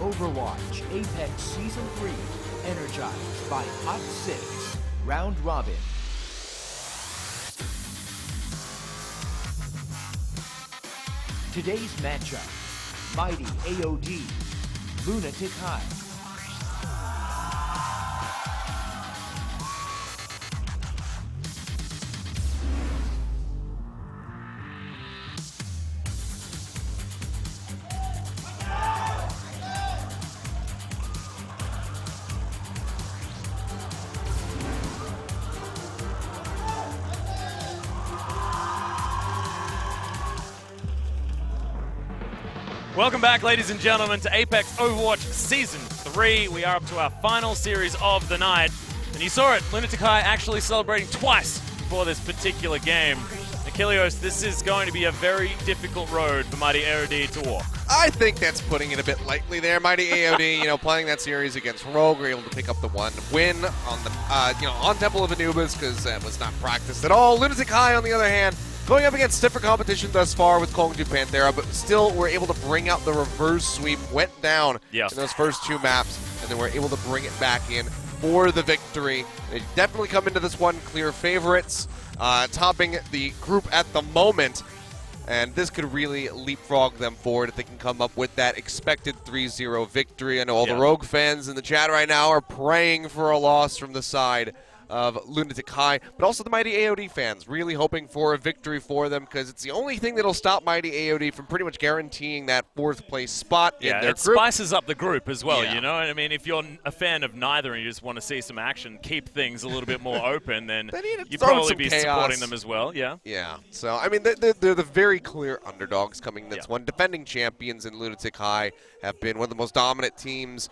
Overwatch Apex Season 3, energized by Hot 6, Round Robin. Today's matchup, Mighty AOD, Lunatic-Hai. Welcome back, ladies and gentlemen, to Apex Overwatch Season 3. We are up to our final series of the night. And you saw it, Lunatic-Hai actually celebrating twice for this particular game. Achilleos, this is going to be a very difficult road for Mighty AOD to walk. I think that's putting it a bit lightly there. Mighty AOD, playing that series against Rogue, were able to pick up the one win on the, on Temple of Anubis because that was not practiced at all. Lunatic-Hai, on the other hand, going up against stiffer competition thus far with Kongju Panthera, but still were able to bring out the reverse sweep, went down in those first two maps, and then were able to bring it back in for the victory. They definitely come into this one clear favorites, topping the group at the moment, and this could really leapfrog them forward if they can come up with that expected 3-0 victory. I know all the Rogue fans in the chat right now are praying for a loss from the side of Lunatic-Hai, but also the Mighty AOD fans really hoping for a victory for them because it's the only thing that'll stop Mighty AOD from pretty much guaranteeing that fourth place spot in their group. Yeah, it spices up the group as well, you know? I mean, if you're a fan of neither and you just want to see some action, keep things a little bit more open, then you'd probably be supporting them as well, Yeah, so, I mean, they're the very clear underdogs coming in this one. Defending champions in Lunatic-Hai have been one of the most dominant teams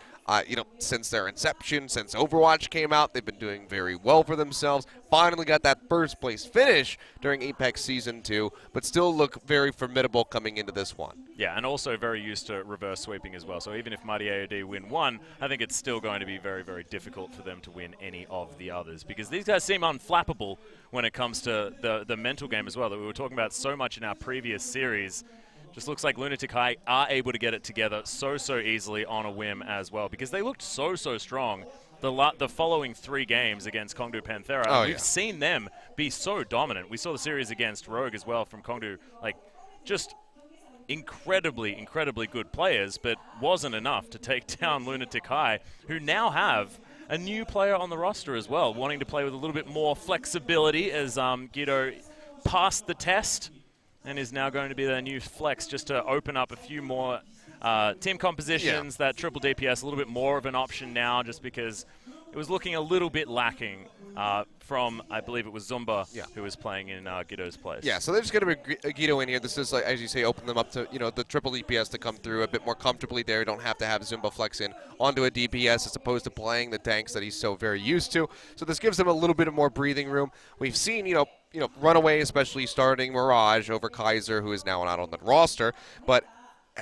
since their inception, since Overwatch came out. They've been doing very well for themselves. Finally got that first place finish during Apex Season 2, but still look very formidable coming into this one. Yeah, and also very used to reverse sweeping as well. So even if Mighty AOD win one, I think it's still going to be very, very difficult for them to win any of the others because these guys seem unflappable when it comes to the mental game as well that we were talking about so much in our previous series. Just looks like Lunatic-Hai are able to get it together so easily on a whim as well because they looked so strong the following three games against Kongju Panthera. We've seen them be so dominant. We saw the series against Rogue as well from Kongju, just incredibly good players, but wasn't enough to take down Lunatic-Hai, who now have a new player on the roster as well, wanting to play with a little bit more flexibility as Guido passed the test and is now going to be their new flex just to open up a few more team compositions, that triple DPS, a little bit more of an option now just because it was looking a little bit lacking from, I believe it was Zumba who was playing in Guido's place. Yeah, so they're just going to bring Guido in here. This is, like, as you say, open them up to, the triple DPS to come through a bit more comfortably there. You don't have to have Zumba flex in onto a DPS as opposed to playing the tanks that he's so very used to. So this gives them a little bit of more breathing room. We've seen, Runaway especially starting Mirage over Kaiser, who is now not on the roster, but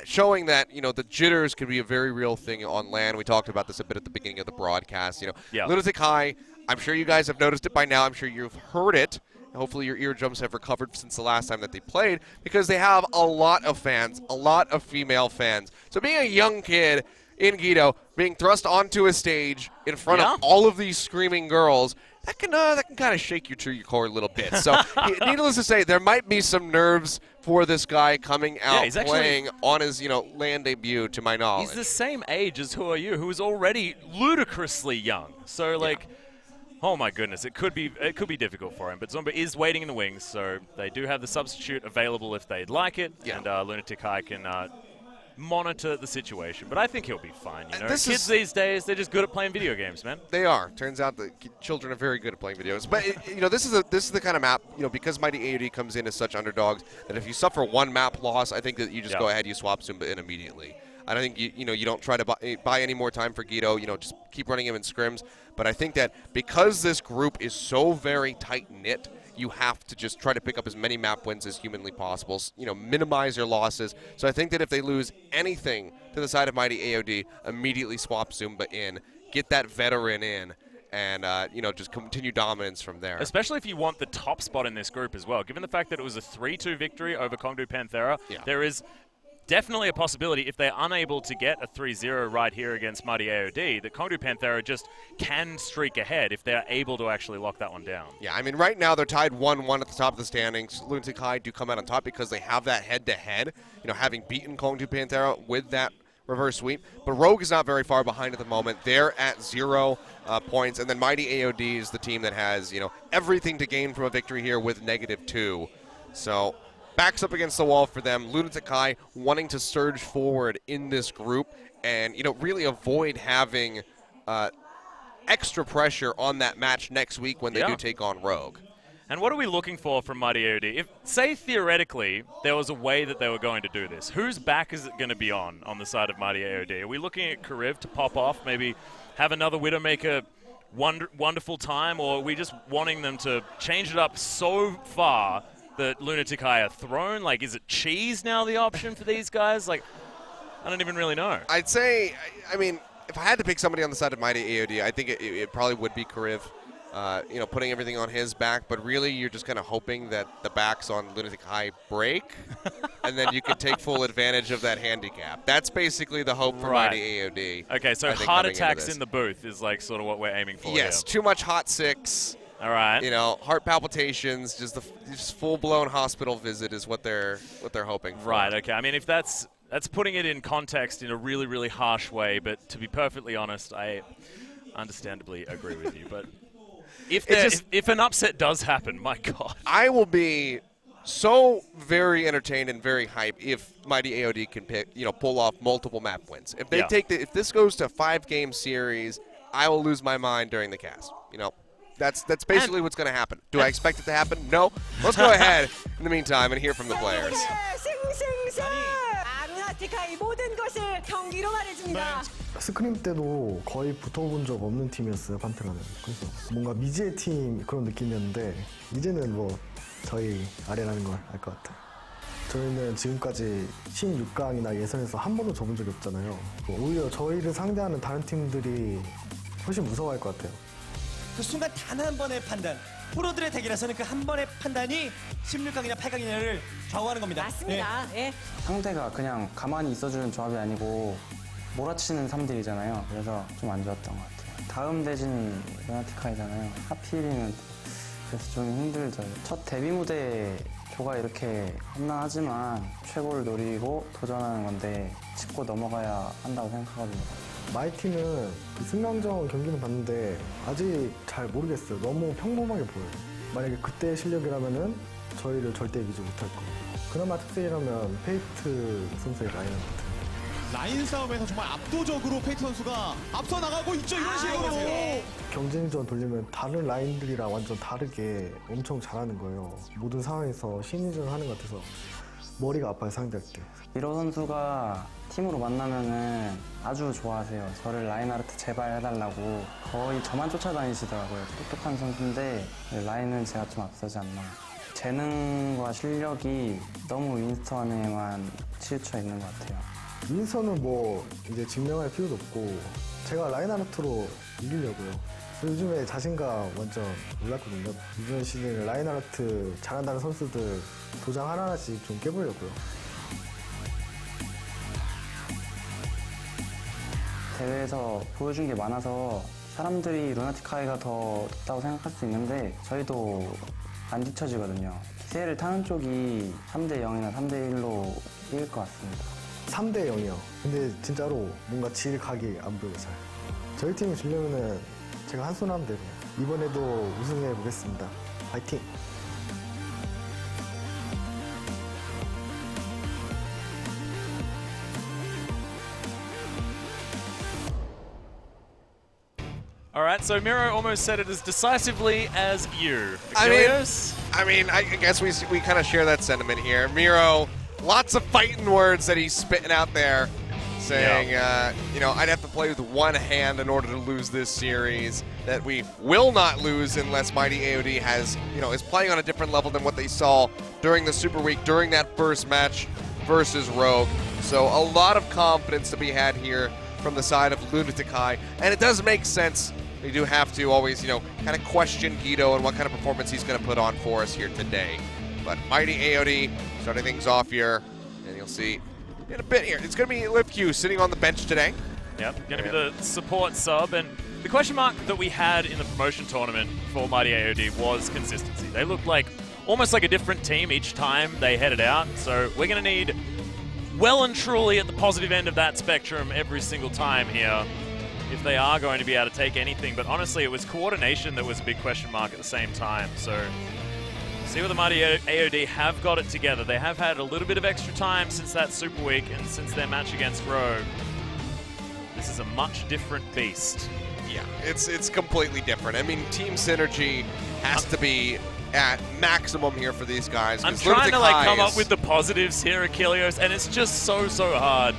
showing that, the jitters could be a very real thing on LAN. We talked about this a bit at the beginning of the broadcast. Lunatic-Hai, I'm sure you guys have noticed it by now. I'm sure you've heard it. Hopefully your eardrums have recovered since the last time that they played because they have a lot of fans, a lot of female fans. So being a young kid in Guido, being thrust onto a stage in front of all of these screaming girls, that can kind of shake you to your core a little bit. So, needless to say, there might be some nerves for this guy coming out playing on his, LAN debut, to my knowledge. He's the same age as Who Are You, who is already ludicrously young. So, oh my goodness, it could be difficult for him. But Zumba is waiting in the wings, so they do have the substitute available if they'd like it, and Lunatic-Hai can monitor the situation, but I think he'll be fine. Kids these days, they're just good at playing video games, man. They are. Turns out that children are very good at playing videos. But this is the kind of map, because Mighty AOD comes in as such underdogs, that if you suffer one map loss, I think that you just go ahead, you swap Zumba in immediately. I don't think you don't try to buy any more time for Guido. Just keep running him in scrims. But I think that because this group is so very tight knit, you have to just try to pick up as many map wins as humanly possible. Minimize your losses. So I think that if they lose anything to the side of Mighty AOD, immediately swap Zumba in, get that veteran in, and just continue dominance from there. Especially if you want the top spot in this group as well. Given the fact that it was a 3-2 victory over Kongju Panthera, there is definitely a possibility if they're unable to get a 3-0 right here against Mighty AOD, that Kongdu Panthera just can streak ahead if they're able to actually lock that one down. Yeah, I mean, right now they're tied 1-1 at the top of the standings. Lunatic-Hai do come out on top because they have that head-to-head, having beaten Kongdu Panthera with that reverse sweep. But Rogue is not very far behind at the moment. They're at 0 points, and then Mighty AOD is the team that has, everything to gain from a victory here with -2. So backs up against the wall for them. Lunatic-Hai wanting to surge forward in this group and, really avoid having extra pressure on that match next week when they do take on Rogue. And what are we looking for from Mighty AOD? If, say, theoretically, there was a way that they were going to do this, whose back is it going to be on the side of Mighty AOD? Are we looking at Kariv to pop off, maybe have another Widowmaker wonderful time, or are we just wanting them to change it up so far that Lunatic-Hai are thrown? Like, is it cheese now the option for these guys? Like, I don't even really know. I'd say, I mean, if I had to pick somebody on the side of Mighty AOD, I think it probably would be Kariv. Putting everything on his back, but really you're just kind of hoping that the backs on Lunatic-Hai break, and then you can take full advantage of that handicap. That's basically the hope for Mighty AOD. Okay, so heart attacks in the booth is like sort of what we're aiming for. Yes, here. Too much hot 6. All right. Heart palpitations, just full-blown hospital visit is what they're hoping for. Right. Okay. I mean, if that's putting it in context in a really, really harsh way, but to be perfectly honest, I understandably agree with you. But if an upset does happen, my God. I will be so very entertained and very hyped if Mighty AOD can pull off multiple map wins. If they if this goes to a 5-game series, I will lose my mind during the cast. That's basically what's going to happen. Do I expect it to happen? No. Let's go ahead in the meantime and hear from the players. 스크림 때도 거의 붙어본 적 없는 팀이었어요, 판테라는. 그래서 뭔가 미지의 팀 그런 느낌이었는데 이제는 뭐 저희 아래라는 걸 알 것 같아요. 저희는 지금까지 16강이나 예선에서 한 번도 져본 적이 없잖아요. 오히려 저희를 상대하는 다른 팀들이 훨씬 무서워할 것 같아요. 그 순간 단 한 번의 판단, 프로들의 대결에서는 그 한 번의 판단이 16강이나 8강이냐를 좌우하는 겁니다. 맞습니다. 예. 상대가 그냥 가만히 있어주는 조합이 아니고 몰아치는 3딜이잖아요. 그래서 좀 안 좋았던 것 같아요. 다음 대진이 루나틱하이잖아요. 하필이면 그래서 좀 힘들죠. 첫 데뷔 무대 조가 이렇게 험난하지만 최고를 노리고 도전하는 건데 짚고 넘어가야 한다고 생각하거든요. 마이티는 승강전 경기는 봤는데 아직 잘 모르겠어요. 너무 평범하게 보여요. 만약에 그때 실력이라면은 저희를 절대 이기지 못할 거예요. 그나마 특색이라면 페이트 선수의 라인업 같아요. 라인 싸움에서 정말 압도적으로 페이트 선수가 앞서 나가고 있죠. 이런 식으로. 경쟁전 돌리면 다른 라인들이랑 완전 다르게 엄청 잘하는 거예요. 모든 상황에서 신인전을 하는 것 같아서 머리가 아파요, 상대할 때. 미러 선수가 팀으로 만나면은 아주 좋아하세요. 저를 라인하르트 제발 해달라고 거의 저만 쫓아다니시더라고요. 똑똑한 선수인데 라인은 제가 좀 앞서지 않나. 재능과 실력이 너무 윈스턴에만 치우쳐 있는 것 같아요. 윈선은 뭐 이제 증명할 필요도 없고 제가 라인하르트로 이기려고요. 요즘에 자신감 완전 올랐거든요. 이번 시즌에 라인하르트 잘한다는 선수들 도장 하나하나씩 좀 깨보려고요. 대회에서 보여준 게 많아서 사람들이 루나틱하이가 더 높다고 생각할 수 있는데 저희도 안 뒤처지거든요. 기세를 타는 쪽이 3대 0이나 3대 1로 이길 것 같습니다. 3대 0이요. 근데 진짜로 뭔가 질 각이 안 보여요, 잘. 저희 팀이 지려면은 제가 한 손 하면 돼요. 이번에도 우승해 보겠습니다. 파이팅! All right, so Miro almost said it as decisively as you. I mean, I guess we kind of share that sentiment here. Miro, lots of fighting words that he's spitting out there, saying, I'd have to play with one hand in order to lose this series. That we will not lose unless Mighty AOD is playing on a different level than what they saw during the Super Week, during that first match versus Rogue. So a lot of confidence to be had here from the side of Lunatic-Hai, and it does make sense. We do have to always, kind of question Guido and what kind of performance he's going to put on for us here today. But Mighty AOD starting things off here, and you'll see in a bit here. It's going to be Liv Q sitting on the bench today. Yep, going to be the support sub. And the question mark that we had in the promotion tournament for Mighty AOD was consistency. They looked like almost like a different team each time they headed out. So we're going to need well and truly at the positive end of that spectrum every single time here if they are going to be able to take anything. But honestly, it was coordination that was a big question mark at the same time. So see where the Mighty AOD have got it together. They have had a little bit of extra time since that Super Week and since their match against Rogue. This is a much different beast. Yeah, it's completely different. I mean, team synergy has to be at maximum here for these guys. I'm trying to like come up with the positives here, Achilleos, and it's just so hard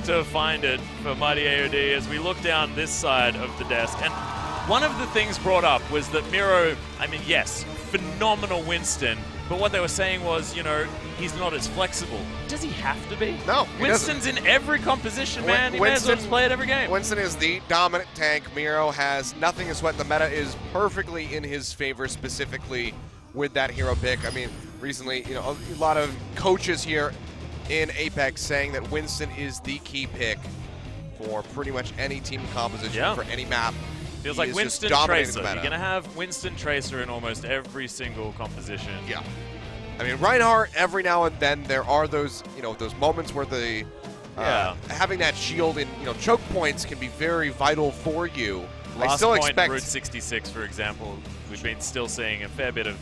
to find it for Mighty AOD as we look down this side of the desk. And one of the things brought up was that Miro, I mean, yes, phenomenal Winston, but what they were saying was, you know, he's not as flexible. Does he have to be? No, Winston's in every composition, man. He may as well just play it every game. Winston is the dominant tank. Miro has nothing to sweat. The meta is perfectly in his favor, specifically with that hero pick. I mean, recently, you know, a lot of coaches here in Apex saying that Winston is the key pick for pretty much any team composition for any map. Feels like Winston Tracer. You're going to have Winston Tracer in almost every single composition. Yeah. I mean, Reinhardt, every now and then there are those, you know, those moments where the having that shield in, you know, choke points can be very vital for you. Last I still point, expect Route 66, for example, we've been still seeing a fair bit of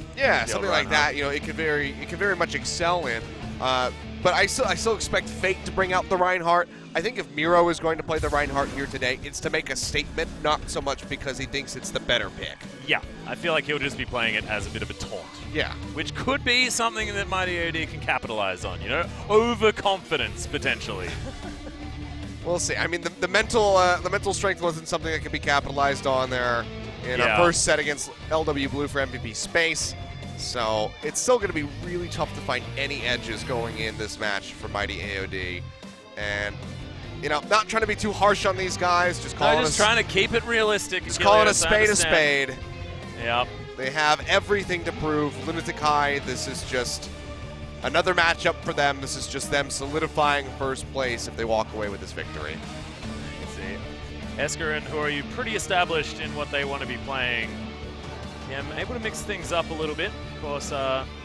something like that. You know, it could very much excel in. But I still expect Fate to bring out the Reinhardt. I think if Miro is going to play the Reinhardt here today, it's to make a statement, not so much because he thinks it's the better pick. Yeah, I feel like he'll just be playing it as a bit of a taunt. Yeah. Which could be something that Mighty AOD can capitalize on, you know? Overconfidence, potentially. We'll see. I mean, the mental strength wasn't something that could be capitalized on there in our first set against LW Blue for MVP Space. So it's still going to be really tough to find any edges going in this match for Mighty AOD. And, you know, not trying to be too harsh on these guys, just trying to keep it realistic. Just calling a spade a spade. Yep. They have everything to prove. Lunatic-Hai, this is just another matchup for them. This is just them solidifying first place if they walk away with this victory. You can see Esker and Hori pretty established in what they want to be playing. Yeah, I'm able to mix things up a little bit. Of course,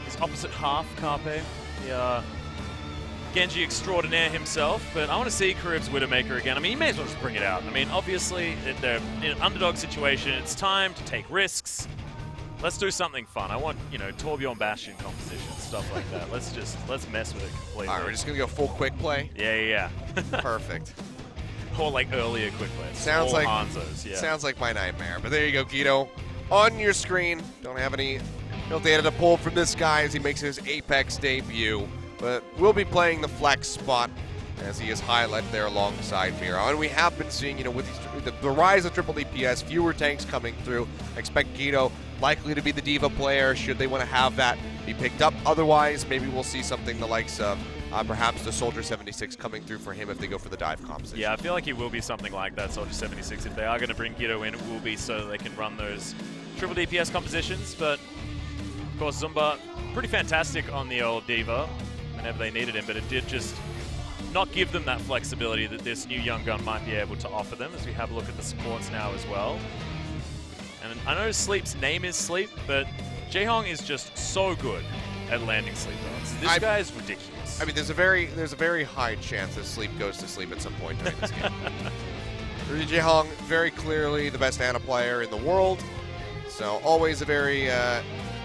his opposite half, Carpe, the Genji extraordinaire himself. But I want to see Karib's Widowmaker again. I mean, he may as well just bring it out. I mean, obviously, they're in an underdog situation. It's time to take risks. Let's do something fun. I want, you know, Torbjorn Bastion composition, stuff like that. Let's mess with it completely. All right, we're just going to go full quick play? Yeah. Perfect. Or like earlier quick play. Sounds like Hanzos, yeah. Sounds like my nightmare. But there you go, Guido. On your screen. Don't have any data to pull from this guy as he makes his Apex debut. But we'll be playing the flex spot as he is highlighted there alongside Miro. And we have been seeing, you know, with the rise of triple DPS, fewer tanks coming through. I expect Guido likely to be the diva player should they want to have that be picked up. Otherwise, maybe we'll see something the likes of perhaps the Soldier 76 coming through for him if they go for the dive composition. Yeah, I feel like he will be something like that, Soldier 76. If they are going to bring Guido in, it will be so they can run those triple DPS compositions. But, of course, Zumba, pretty fantastic on the old diva whenever they needed him, but it did just not give them that flexibility that this new young gun might be able to offer them as we have a look at the supports now as well. And I know Sleep's name is Sleep, but Jaehong is just so good at landing sleep darts. This guy is ridiculous. I mean, there's a very high chance that Sleep goes to sleep at some point during this game. Jaehong, very clearly the best Ana player in the world, so always a very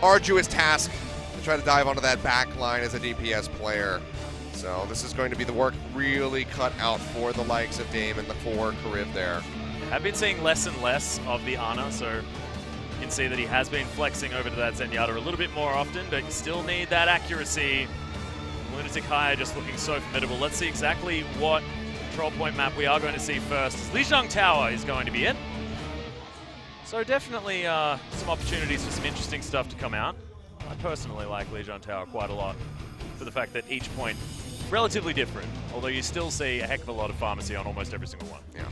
arduous task to try to dive onto that back line as a DPS player. So this is going to be the work really cut out for the likes of Dame and the for Karib there. I've been seeing less and less of the Ana, so you can see that he has been flexing over to that Zenyatta a little bit more often, but you still need that accuracy. Lunatic-Hai just looking so formidable. Let's see exactly what control point map we are going to see first. Lijiang Tower is going to be in. So definitely some opportunities for some interesting stuff to come out. I personally like Lijiang Tower quite a lot for the fact that each point relatively different, although you still see a heck of a lot of pharmacy on almost every single one. Yeah.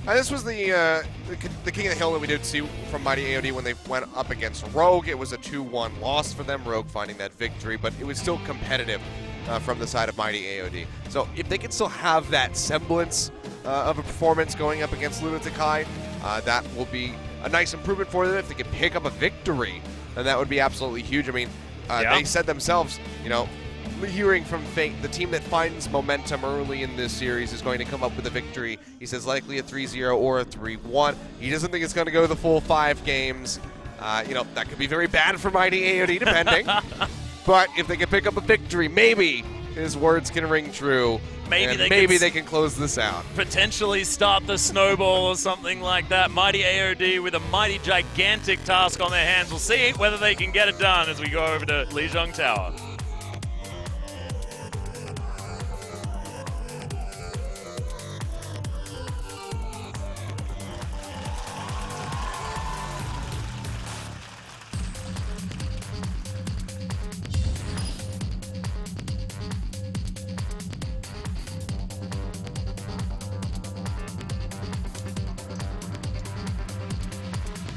This was the King of the Hill that we did see from Mighty AOD when they went up against Rogue. It was a 2-1 loss for them, Rogue finding that victory, but it was still competitive. from the side of Mighty AOD. So if they can still have that semblance of a performance going up against Lunatic-Hai, that will be a nice improvement for them. If they can pick up a victory, then that would be absolutely huge. I mean, they said themselves, hearing from Fate, the team that finds momentum early in this series is going to come up with a victory. He says likely a 3-0 or a 3-1. He doesn't think it's going to go the full 5 games. That could be very bad for Mighty AOD, depending. But if they can pick up a victory, maybe his words can ring true. Maybe they can close this out. Potentially start the snowball or something like that. Mighty AOD with a mighty gigantic task on their hands. We'll see whether they can get it done as we go over to Lijiang Tower.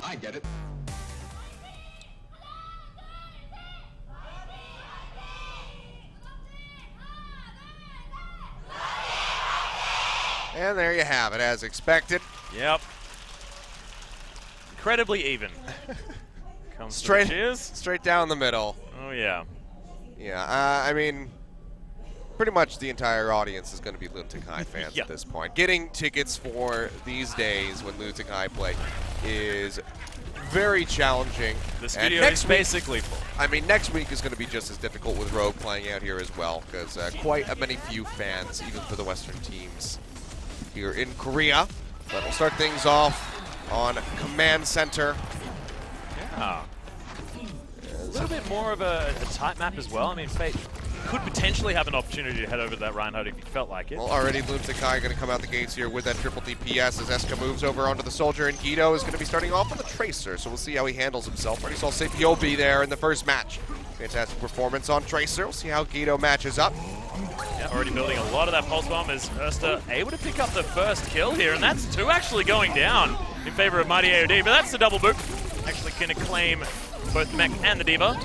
I get it. And there you have it, as expected. Yep. Incredibly even. Comes Straight, cheers. straight down the middle. Oh, yeah. Yeah, I mean, pretty much the entire audience is going to be Lunatic-Hai fans Yeah. at this point. Getting tickets for these days when Lunatic-Hai play is very challenging. The And studio next is week- basically full. I mean, next week is going to be just as difficult with Rogue playing out here as well, because quite a many few fans, even for the Western teams here in Korea. But we'll start things off on Command Center. Yeah. A little bit more of a tight map as well. I mean, Fate could potentially have an opportunity to head over to that Reinhardt if he felt like it. Well, already Lunatic-Hai going to come out the gates here with that triple DPS as Eska moves over onto the Soldier, and Guido is going to be starting off with the Tracer, so we'll see how he handles himself. Already saw Sapio be there in the first match. Fantastic performance on Tracer. We'll see how Guido matches up. Yeah, already building a lot of that pulse bomb as Erster able to pick up the first kill here, and that's 2 actually going down in favor of Mighty AOD, but that's the double boop. Actually going to claim both the mech and the Diva.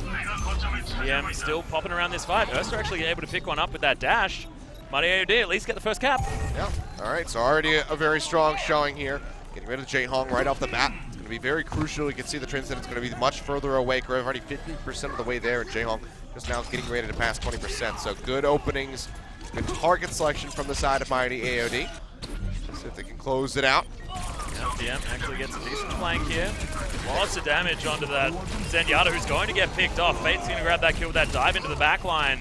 PM still popping around this fight. Erster actually able to pick one up with that dash. Mighty AOD at least get the first cap. Yeah, all right, so already a very strong showing here. Getting rid of Jae-Hong right off the bat. It's going to be very crucial. You can see the Transcendent's going to be much further away. We're already 50% of the way there, and Jae-Hong just now getting ready to pass 20%. So good openings, good target selection from the side of Mighty AOD. See if they can close it out. DM actually gets a decent flank here. Lots of damage onto that Zenyatta, who's going to get picked off. Fate's going to grab that kill with that dive into the backline.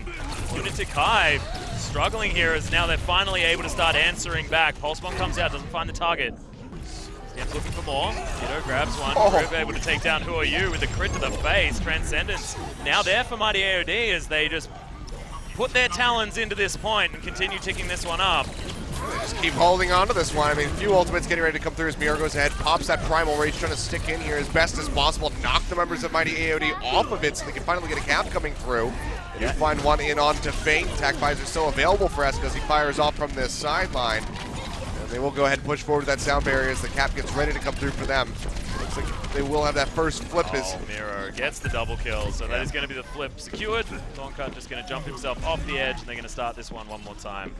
Lunatic-Hai struggling here as now they're finally able to start answering back. Pulse Bomb comes out, doesn't find the target. He's looking for more. Guido grabs one. Groove able to take down Who Are You with a crit to the face. Transcendence now there for Mighty AOD as they just put their talons into this point and continue ticking this one up. They just keep holding on to this one. I mean, a few ultimates getting ready to come through as Mir goes ahead, pops that Primal Rage, trying to stick in here as best as possible, knock the members of Mighty AOD off of it so they can finally get a cap coming through. They do find one in onto Fate. Attack visor still available for Eska as he fires off from this sideline. And they will go ahead and push forward that sound barrier as the cap gets ready to come through for them. Looks like they will have that first flip. Miro gets the double kill, so that is going to be the flip secured. Thorncut just going to jump himself off the edge, and they're going to start this one more time.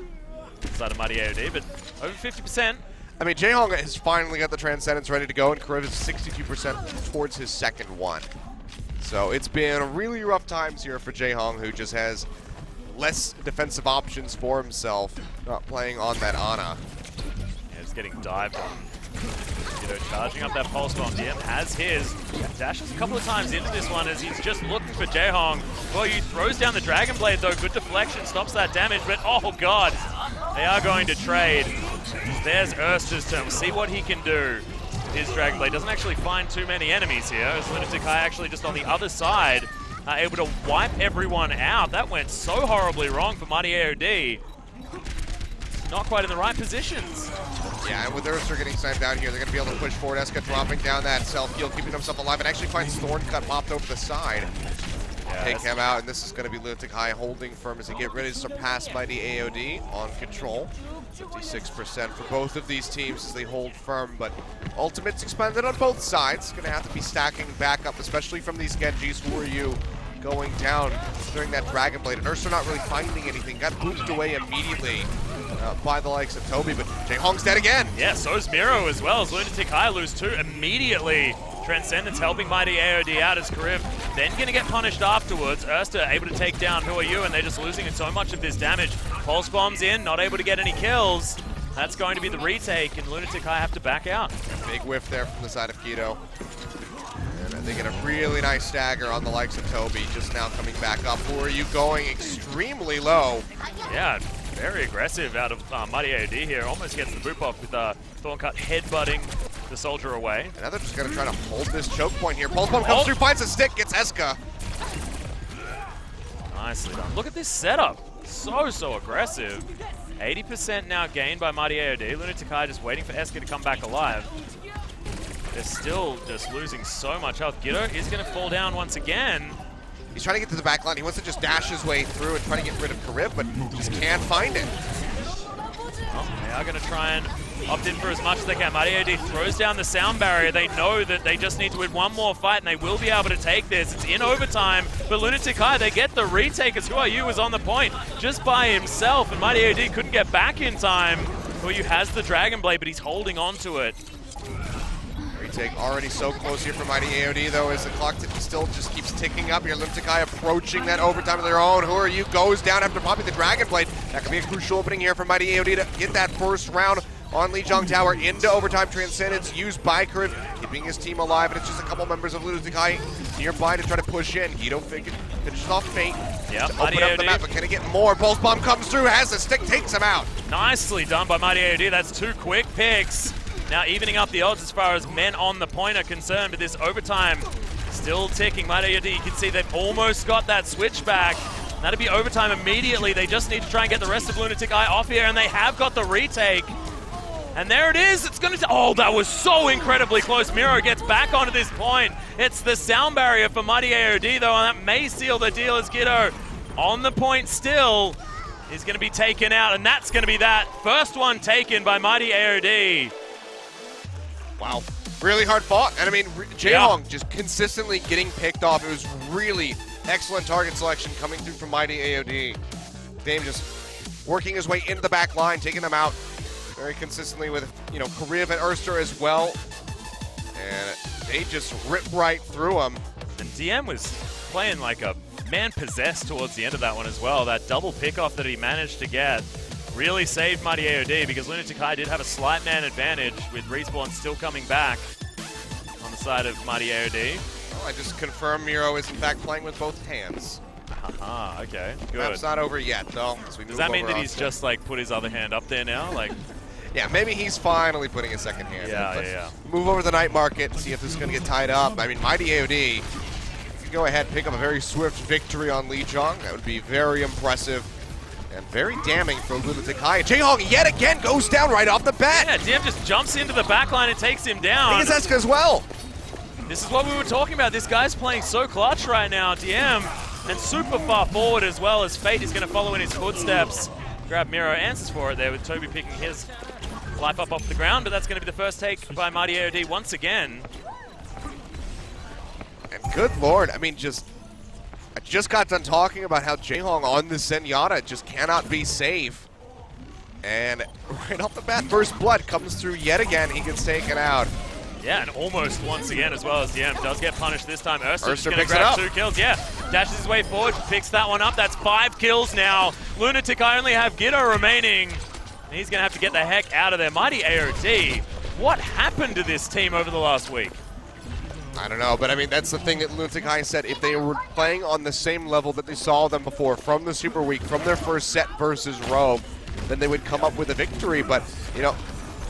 Inside of Mighty AOD, but over 50%. I mean, Jae-Hong has finally got the Transcendence ready to go, and Kariv is 62% towards his second one. So it's been really rough times here for Jae-Hong, who just has less defensive options for himself, not playing on that Ana. Yeah, just getting dived on. Charging up that pulse bomb. DM has his. Dashes a couple of times into this one as he's just looking for Jae-Hong. Well, he throws down the Dragon Blade though. Good deflection, stops that damage, but oh god, they are going to trade. There's Erster's turn. We'll see what he can do. His Dragon Blade doesn't actually find too many enemies here. As Lunatic-Hai actually just on the other side, able to wipe everyone out. That went so horribly wrong for Mighty AOD. Not quite in the right positions. Yeah, and with Ursa getting sniped out here, they're going to be able to push forward. Eska dropping down that self-heal, keeping himself alive, and actually finds Thorncut popped over the side. Take him out, and this is going to be Lunatic-Hai holding firm as they get ready to surpass Mighty AOD on control. 56% for both of these teams as they hold firm, but ultimates expended on both sides. Going to have to be stacking back up, especially from these Genjis. Who Are You going down during that Dragon Blade. And Ursa not really finding anything. Got booped away immediately by the likes of Toby, but Jaehong's dead again. Yeah, so's Miro as well. As Lunatic-Hai lose 2 immediately. Transcendence helping Mighty AOD out as Karib, then gonna get punished afterwards. Ursa able to take down Who Are You, and they're just losing so much of this damage. Pulse bombs in, not able to get any kills. That's going to be the retake, and Lunatic-Hai have to back out. Big whiff there from the side of Keto. And they get a really nice stagger on the likes of Toby, just now coming back up. Who Are You going extremely low. Yeah, very aggressive out of Mighty AOD here. Almost gets the boop off with Thorncut headbutting the soldier away. And now they're just going to try to hold this choke point here. Pulse bomb comes through, finds a stick, gets Eska. Nicely done. Look at this setup. So aggressive. 80% now gained by Mighty AOD. Lunatic-Hai just waiting for Eska to come back alive. They're still just losing so much health. Giddo is going to fall down once again. He's trying to get to the back line. He wants to just dash his way through and try to get rid of Karib, but just can't find it. Well, they are going to try and opt in for as much as they can. Mighty AOD throws down the sound barrier. They know that they just need to win one more fight, and they will be able to take this. It's in overtime, but Lunatic-Hai, they get the retake as Who Are You was on the point just by himself, and Mighty AOD couldn't get back in time. Who Are You has the Dragon Blade, but he's holding on to it. Retake already so close here for Mighty AOD, though, as the clock still just keeps ticking up here. Lunatic-Hai approaching that overtime of their own. Who Are You goes down after popping the Dragon Blade. That could be a crucial opening here for Mighty AOD to get that first round on Lijiang Tower into overtime. Transcendence used by Karib, keeping his team alive, and it's just a couple members of Lunatic-Hai nearby to try to push in. Guido finishes off Fate to open up the map, but can he get more? Pulse Bomb comes through, has the stick, takes him out. Nicely done by Mighty AOD. That's 2 quick picks. Now evening up the odds as far as men on the point are concerned, but this overtime still ticking. Mighty AOD, you can see they've almost got that switch back. That'll be overtime immediately. They just need to try and get the rest of Lunatic-Hai off here, and they have got the retake. And there it is. It's going to... Oh, that was so incredibly close. Miro gets back onto this point. It's the sound barrier for Mighty AOD, though, and that may seal the deal as Giddo on the point still is going to be taken out, and that's going to be that. First one taken by Mighty AOD. Wow. Really hard fought. And I mean, Jaehong just consistently getting picked off. It was really excellent target selection coming through from Mighty AOD. Dame just working his way into the back line, taking them out very consistently with, you know, Karib and Urster as well. And they just ripped right through him. And DM was playing like a man possessed towards the end of that one as well. That double pickoff that he managed to get really saved Mighty AOD, because Lunatic-Hai did have a slight man advantage with Respawn still coming back on the side of Mighty AOD. Well, I just confirmed Miro is in fact playing with both hands. Aha, okay, good. Map's not over yet, though. Does that mean that he's just like put his other hand up there now? Like, yeah, maybe he's finally putting his second hand. Yeah. Move over to the night market, see if this is going to get tied up. I mean, Mighty AOD can go ahead and pick up a very swift victory on Lijiang. That would be very impressive and very damning for Lunatic-Hai. Jaehong yet again goes down right off the bat. Yeah, DM just jumps into the backline and takes him down. I think it's Eska as well. This is what we were talking about. This guy's playing so clutch right now, DM, and super far forward as well, as Fate is going to follow in his footsteps. Grab Miro, answers for it there with Toby picking his life up off the ground, but that's going to be the first take by Mighty AOD once again. And good lord, I mean, I just got done talking about how Jaehong on the Zenyatta just cannot be safe. And right off the bat, first blood comes through yet again. He gets taken out. Yeah, and almost once again as well as DM does get punished this time. Urster's going to picks it grab up. 2 kills. Yeah, dashes his way forward, picks that one up. That's 5 kills now. Lunatic-Hai only have Giddo remaining. He's going to have to get the heck out of there. Mighty AOD, what happened to this team over the last week? I don't know, but I mean, that's the thing that Lunatic-Hai said. If they were playing on the same level that they saw them before from the Super Week, from their first set versus Rogue, then they would come up with a victory. But, you know,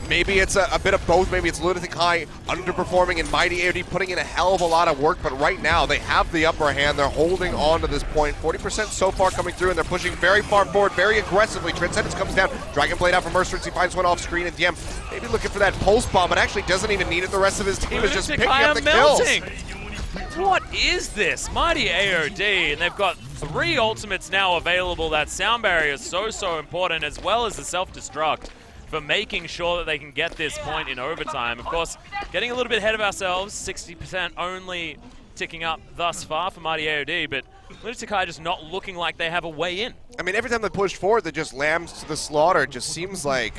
maybe it's a bit of both. Maybe it's Lunatic-Hai underperforming and Mighty AOD putting in a hell of a lot of work. But right now, they have the upper hand. They're holding on to this point. 40% so far coming through, and they're pushing very far forward, very aggressively. Transcendence comes down. Dragon Blade out from Mercer. He finds one off screen, and DM maybe looking for that pulse bomb, but actually doesn't even need it. The rest of his team is just picking up the kills. What is this? Mighty AOD, and they've got 3 ultimates now available. That sound barrier is so important, as well as the self-destruct, for making sure that they can get this point in overtime. Of course, getting a little bit ahead of ourselves, 60% only ticking up thus far for Mighty AOD, but Lunatic-Hai just not looking like they have a way in. I mean, every time they push forward, they just lambs to the slaughter. It just seems like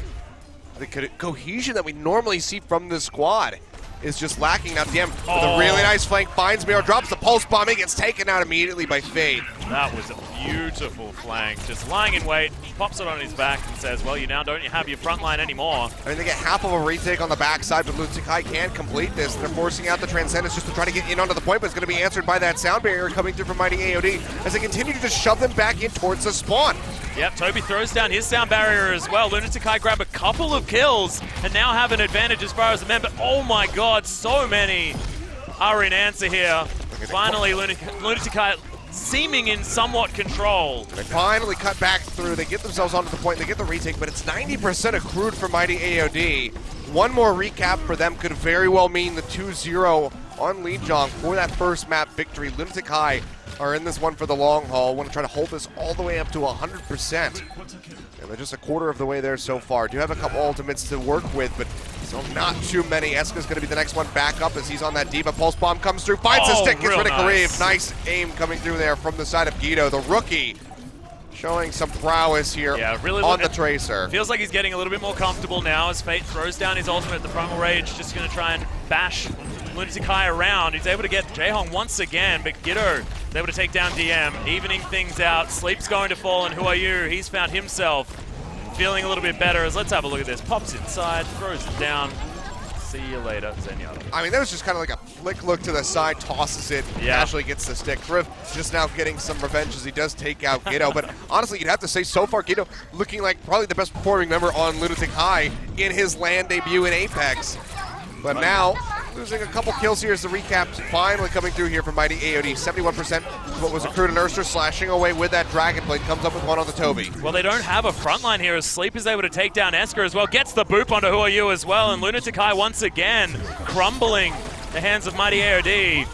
the cohesion that we normally see from this squad is just lacking. Now DM with a really nice flank, finds Miro, drops the pulse bomb, he gets taken out immediately by Fade. That was a beautiful flank, just lying in wait, pops it on his back and says, well, you now don't have your front line anymore. I mean, they get half of a retake on the backside, but Lunatic-Hai can't complete this. They're forcing out the Transcendence just to try to get in onto the point, but it's going to be answered by that sound barrier coming through from Mighty AOD as they continue to just shove them back in towards the spawn. Yep, Toby throws down his sound barrier as well. Lunatic-Hai grab a couple of kills and now have an advantage as far as the men, but oh my god, so many are in answer here. Finally, Lunatic-Hai seeming in somewhat control. They finally cut back through, they get themselves onto the point, they get the retake, but it's 90% accrued for Mighty AOD. One more recap for them could very well mean the 2-0 on Lijiang for that first map victory. Lunatic-Hai are in this one for the long haul, want to try to hold this all the way up to 100%. And they're just a quarter of the way there so far. Do have a couple ultimates to work with, but still not too many. Eska's going to be the next one back up as he's on that Diva. Pulse bomb comes through, finds the stick, gets rid of Kareev. Nice aim coming through there from the side of Guido, the rookie. Showing some prowess here on the Tracer. Feels like he's getting a little bit more comfortable now as Fate throws down his ultimate. The Primal Rage just going to try and bash Lunatic-Hai around. He's able to get Jaehong once again, but Guido is able to take down DM, evening things out. Sleep's going to fall, and who are you? He's found himself feeling a little bit better as let's have a look at this. Pops inside, throws it down. See you later, Zenyatta. I mean, that was just kind of like a flick look to the side, tosses it, casually gets the stick. Riv just now getting some revenge as he does take out Guido. But honestly, you'd have to say so far, Guido looking like probably the best performing member on Lunatic-Hai in his LAN debut in Apex. But now, losing a couple kills here as the recaps finally coming through here from Mighty AOD. 71% what was accrued, and Urster slashing away with that Dragon Blade, comes up with one on the Toby. Well, they don't have a frontline here as Sleep is able to take down Esker as well, gets the boop onto Who Are You as well, and Lunatic-Hai once again crumbling the hands of Mighty AOD.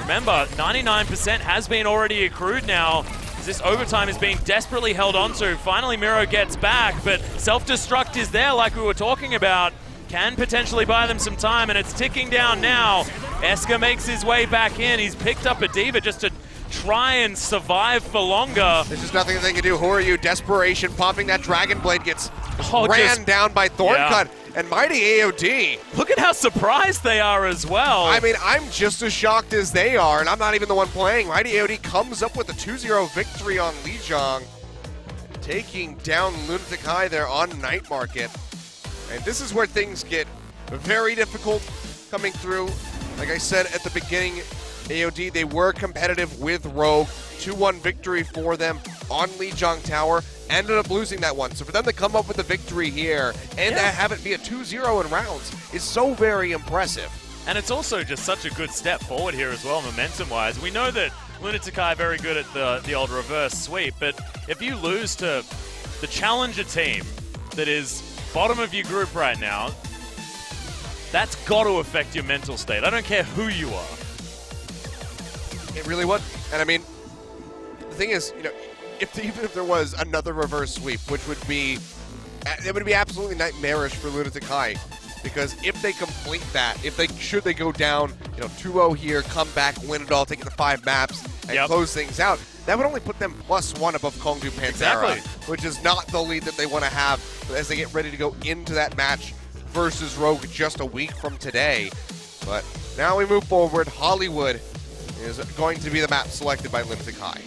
Remember, 99% has been already accrued now. This overtime is being desperately held onto. Finally, Miro gets back, but self-destruct is there like we were talking about. Can potentially buy them some time, and it's ticking down now. Esker makes his way back in. He's picked up a Diva just to try and survive for longer. There's just nothing that they can do. Who are you? Desperation, popping that Dragon Blade, gets ran down by Thorncut. And Mighty AOD. Look at how surprised they are as well. I mean, I'm just as shocked as they are, and I'm not even the one playing. Mighty AOD comes up with a 2-0 victory on Lijiang, taking down Lunatic-Hai there on Night Market. And this is where things get very difficult coming through. Like I said at the beginning, AOD, they were competitive with Rogue. 2-1 victory for them on Lijiang Tower. Ended up losing that one. So for them to come up with a victory here and to have it be a 2-0 in rounds is so very impressive. And it's also just such a good step forward here as well, momentum-wise. We know that Lunatic-Hai very good at the old reverse sweep, but if you lose to the challenger team that is bottom of your group right now, that's got to affect your mental state. I don't care who you are. It really would. And I mean, the thing is, you know, even if there was another reverse sweep, which would be, it would be absolutely nightmarish for Lunatic-Hai, because if they complete that, should they go down, you know, 2-0 here, come back, win it all, take it to 5 maps, and close things out, that would only put them +1 above Kongdu Panthera, which is not the lead that they want to have as they get ready to go into that match versus Rogue just a week from today. But now we move forward. Hollywood is going to be the map selected by Lunatic-Hai.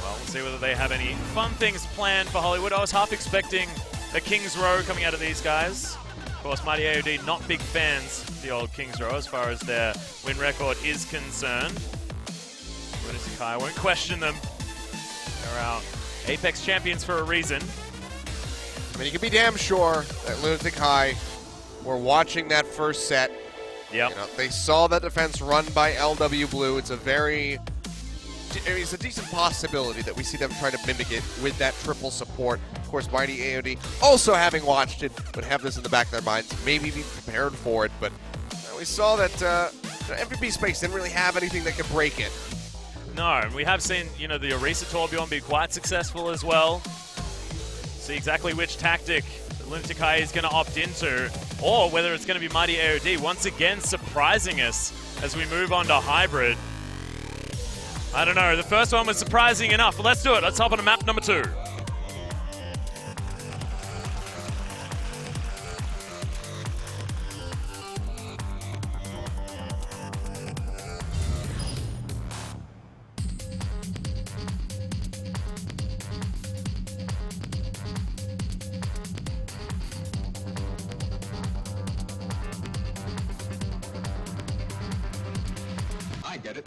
Well, we'll see whether they have any fun things planned for Hollywood. I was half expecting a King's Row coming out of these guys. Of course, Mighty AOD, not big fans of the old King's Row as far as their win record is concerned. Lunatic-Hai, I won't question them. They're our Apex champions for a reason. I mean, you can be damn sure that Lunatic-Hai were watching that first set. Yep. You know, they saw that defense run by LW Blue. It's a decent possibility that we see them try to mimic it with that triple support. Of course, Mighty AOD, also having watched it, would have this in the back of their minds, maybe be prepared for it. But we saw that MVP Space didn't really have anything that could break it. No, and we have seen, you know, the Orisa Torbjorn be quite successful as well. See exactly which tactic Lunatic-Hai is going to opt into, or whether it's going to be Mighty AOD once again surprising us as we move on to Hybrid. I don't know. The first one was surprising enough, but let's do it. Let's hop on to map number 2. I get it.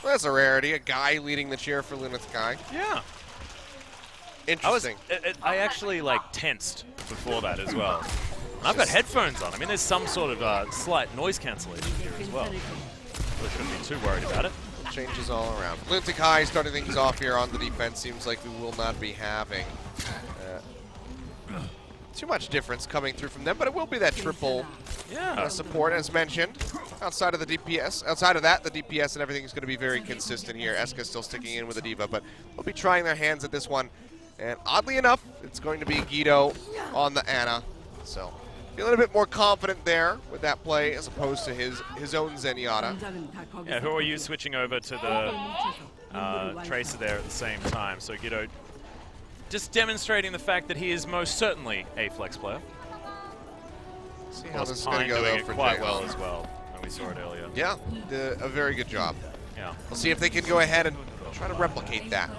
Well, that's a rarity. A guy leading the cheer for Lunatic-Hai. Yeah. Interesting. I actually like tensed before that as well. And I've got headphones on. I mean, there's some sort of slight noise cancellation here as well. Really shouldn't be too worried about it. Changes all around. Lunatic-Hai starting things off here on the defense. Seems like we will not be having too much difference coming through from them, but it will be that triple support as mentioned. Outside of the DPS, outside of that, the DPS and everything is going to be very consistent here. Eska still sticking in with the D.Va, but they'll be trying their hands at this one. And oddly enough, it's going to be Guido on the Ana. So feeling a bit more confident there with that play as opposed to his own Zenyatta. Yeah, who are you switching over to the Tracer there at the same time? So Guido just demonstrating the fact that he is most certainly a flex player. See how this is going to go though for quite Jay. well as well. We saw it earlier. Yeah, a very good job. Yeah. We'll see if they can go ahead and try to replicate that.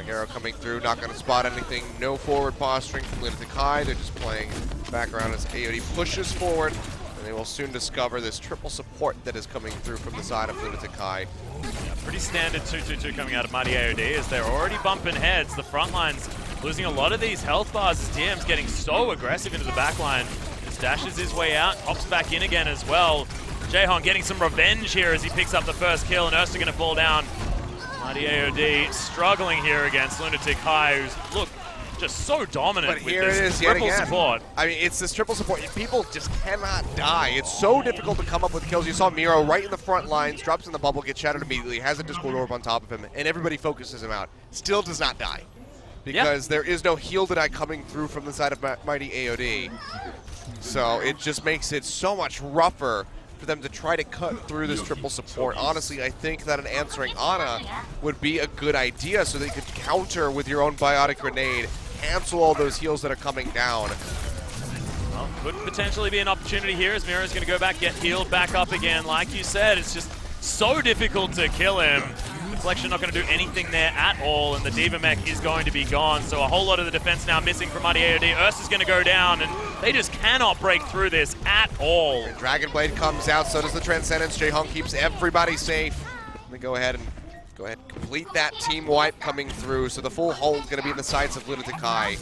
Arrow coming through, not going to spot anything. No forward posturing from Lunatic-Hai. They're just playing background as AOD pushes forward, and they will soon discover this triple support that is coming through from the side of Lunatic-Hai. Yeah, pretty standard 2-2-2 coming out of Mighty AOD as they're already bumping heads. The front line's losing a lot of these health bars as DM's getting so aggressive into the back line. Just dashes his way out, hops back in again as well. Jaehong getting some revenge here as he picks up the first kill, and Erster gonna fall down. Mighty AOD struggling here against Lunatic-Hai, who's, look, just so dominant But with here this it is yet triple again. support. I mean, it's this triple support. People just cannot die. It's so difficult to come up with kills. You saw Miro right in the front lines, drops in the bubble, gets shattered immediately, has a Discord Orb on top of him, and everybody focuses him out. Still does not die. Because there is no heal deny coming through from the side of Mighty AOD. So it just makes it so much rougher for them to try to cut through this triple support. Honestly, I think that an answering Ana would be a good idea so they could counter with your own biotic grenade, cancel all those heals that are coming down. Well, could potentially be an opportunity here as Miro's going to go back, get healed back up again. Like you said, it's just so difficult to kill him. Deflection not going to do anything there at all, and the D.Va mech is going to be gone. So a whole lot of the defense now missing from Mighty AOD. Ursa's going to go down, and they just cannot break through this at all. And Dragon Blade comes out, so does the Transcendence. Jaehong keeps everybody safe. They go ahead and complete that team wipe coming through. So the full hold is going to be in the sights of Lunatic-Hai.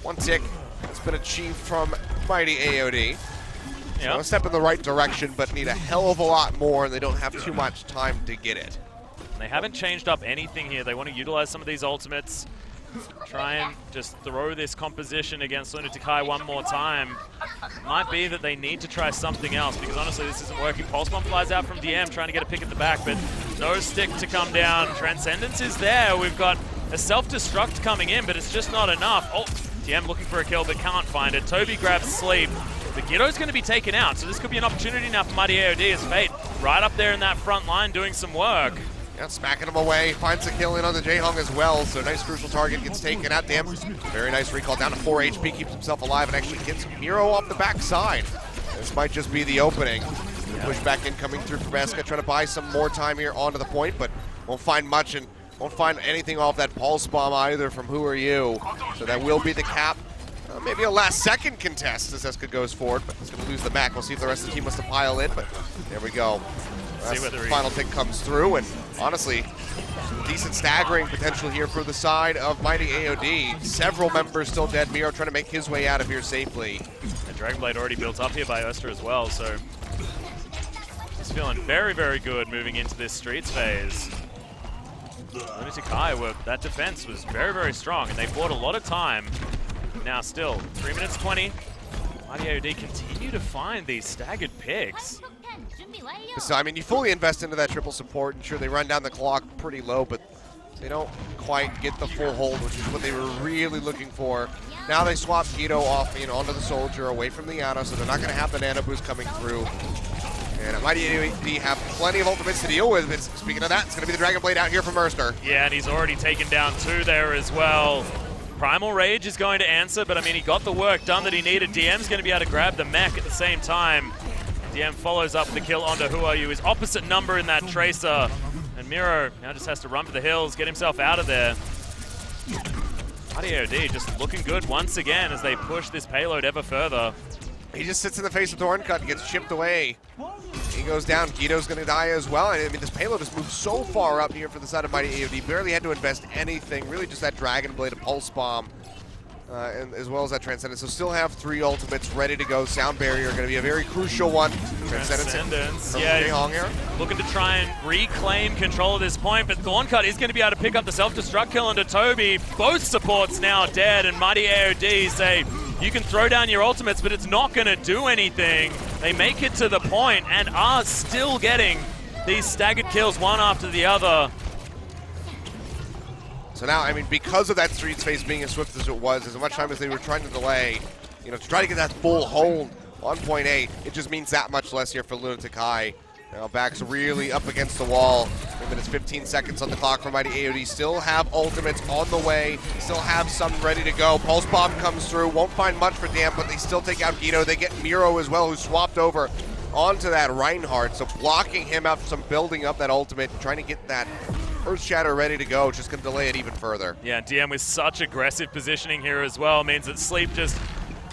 One tick has been achieved from Mighty AOD. So a step in the right direction, but need a hell of a lot more, and they don't have too much time to get it. They haven't changed up anything here. They want to utilize some of these ultimates, try and just throw this composition against Lunatic-Hai one more time. Might be that they need to try something else, because honestly this isn't working. Pulse Bomb flies out from DM, trying to get a pick at the back, but no stick to come down. Transcendence is there. We've got a self-destruct coming in, but it's just not enough. Oh, DM looking for a kill, but can't find it. Toby grabs Sleep. The Guido's going to be taken out, so this could be an opportunity now for Mighty AOD as Fate right up there in that front line doing some work. Yeah, smacking him away, finds a kill in on the Jaehong as well, so nice crucial target gets taken out. Damn, very nice recall, down to 4 HP, keeps himself alive, and actually gets Miro off the backside. This might just be the opening. Push back in, coming through from Eska, trying to buy some more time here onto the point, but won't find much and won't find anything off that Pulse Bomb either from Who Are You. So that will be the cap. Maybe a last second contest as Eska goes forward, but he's going to lose the back. We'll see if the rest of the team wants to pile in, but there we go. The final pick comes through, and honestly, decent staggering potential here for the side of Mighty AOD. Several members still dead. Miro trying to make his way out of here safely. And Dragon Blade already built up here by Erster as well, so he's feeling very, very good moving into this Streets phase. Lunatic-Hai, that defense was very, very strong, and they bought a lot of time. Now still, 3 minutes 20. Mighty AOD continue to find these staggered picks. So, I mean, you fully invest into that triple support, and sure, they run down the clock pretty low, but They don't quite get the full hold, which is what they were really looking for. Now they swap Guido off, onto the Soldier, away from the Ana, so they're not going to have the Nano Boost coming through. And Mighty AOD have plenty of ultimates to deal with. But speaking of that, it's going to be the Dragon Blade out here from Erster. Yeah, and he's already taken down 2 there as well. Primal Rage is going to answer, but I mean, he got the work done that he needed. DM's going to be able to grab the mech at the same time. DM follows up the kill onto Who Are You, his opposite number in that Tracer. And Miro now just has to run for the hills, get himself out of there. Mighty AOD just looking good once again as they push this payload ever further. He just sits in the face of Thorncut and gets chipped away. He goes down. Guido's going to die as well. I mean, this payload has moved so far up here for the side of Mighty AOD. Barely had to invest anything. Really just that Dragon Blade, a Pulse Bomb, and as well as that Transcendence. So still have 3 ultimates ready to go. Sound Barrier going to be a very crucial one. Transcendence. From Yeah, Jaehong here. looking to try and reclaim control at this point, but Thorncut is going to be able to pick up the self-destruct kill onto Toby. Both supports now dead, and Mighty AOD say, you can throw down your ultimates, but it's not going to do anything. They make it to the point and are still getting these staggered kills one after the other. So now, I mean, because of that Street Space being as swift as it was, as much time as they were trying to delay, to try to get that full hold on point A, it just means that much less here for Lunatic-Hai. Now back's really up against the wall. 3 minutes, 15 seconds on the clock for Mighty AOD. Still have ultimates on the way. Still have some ready to go. Pulse Bomb comes through. Won't find much for Damn, but they still take out Guido. They get Miro as well, who swapped over onto that Reinhardt. So blocking him out from building up that ultimate, trying to get that Earth Shatter ready to go. Just going to delay it even further. Yeah, DM with such aggressive positioning here as well means that Sleep just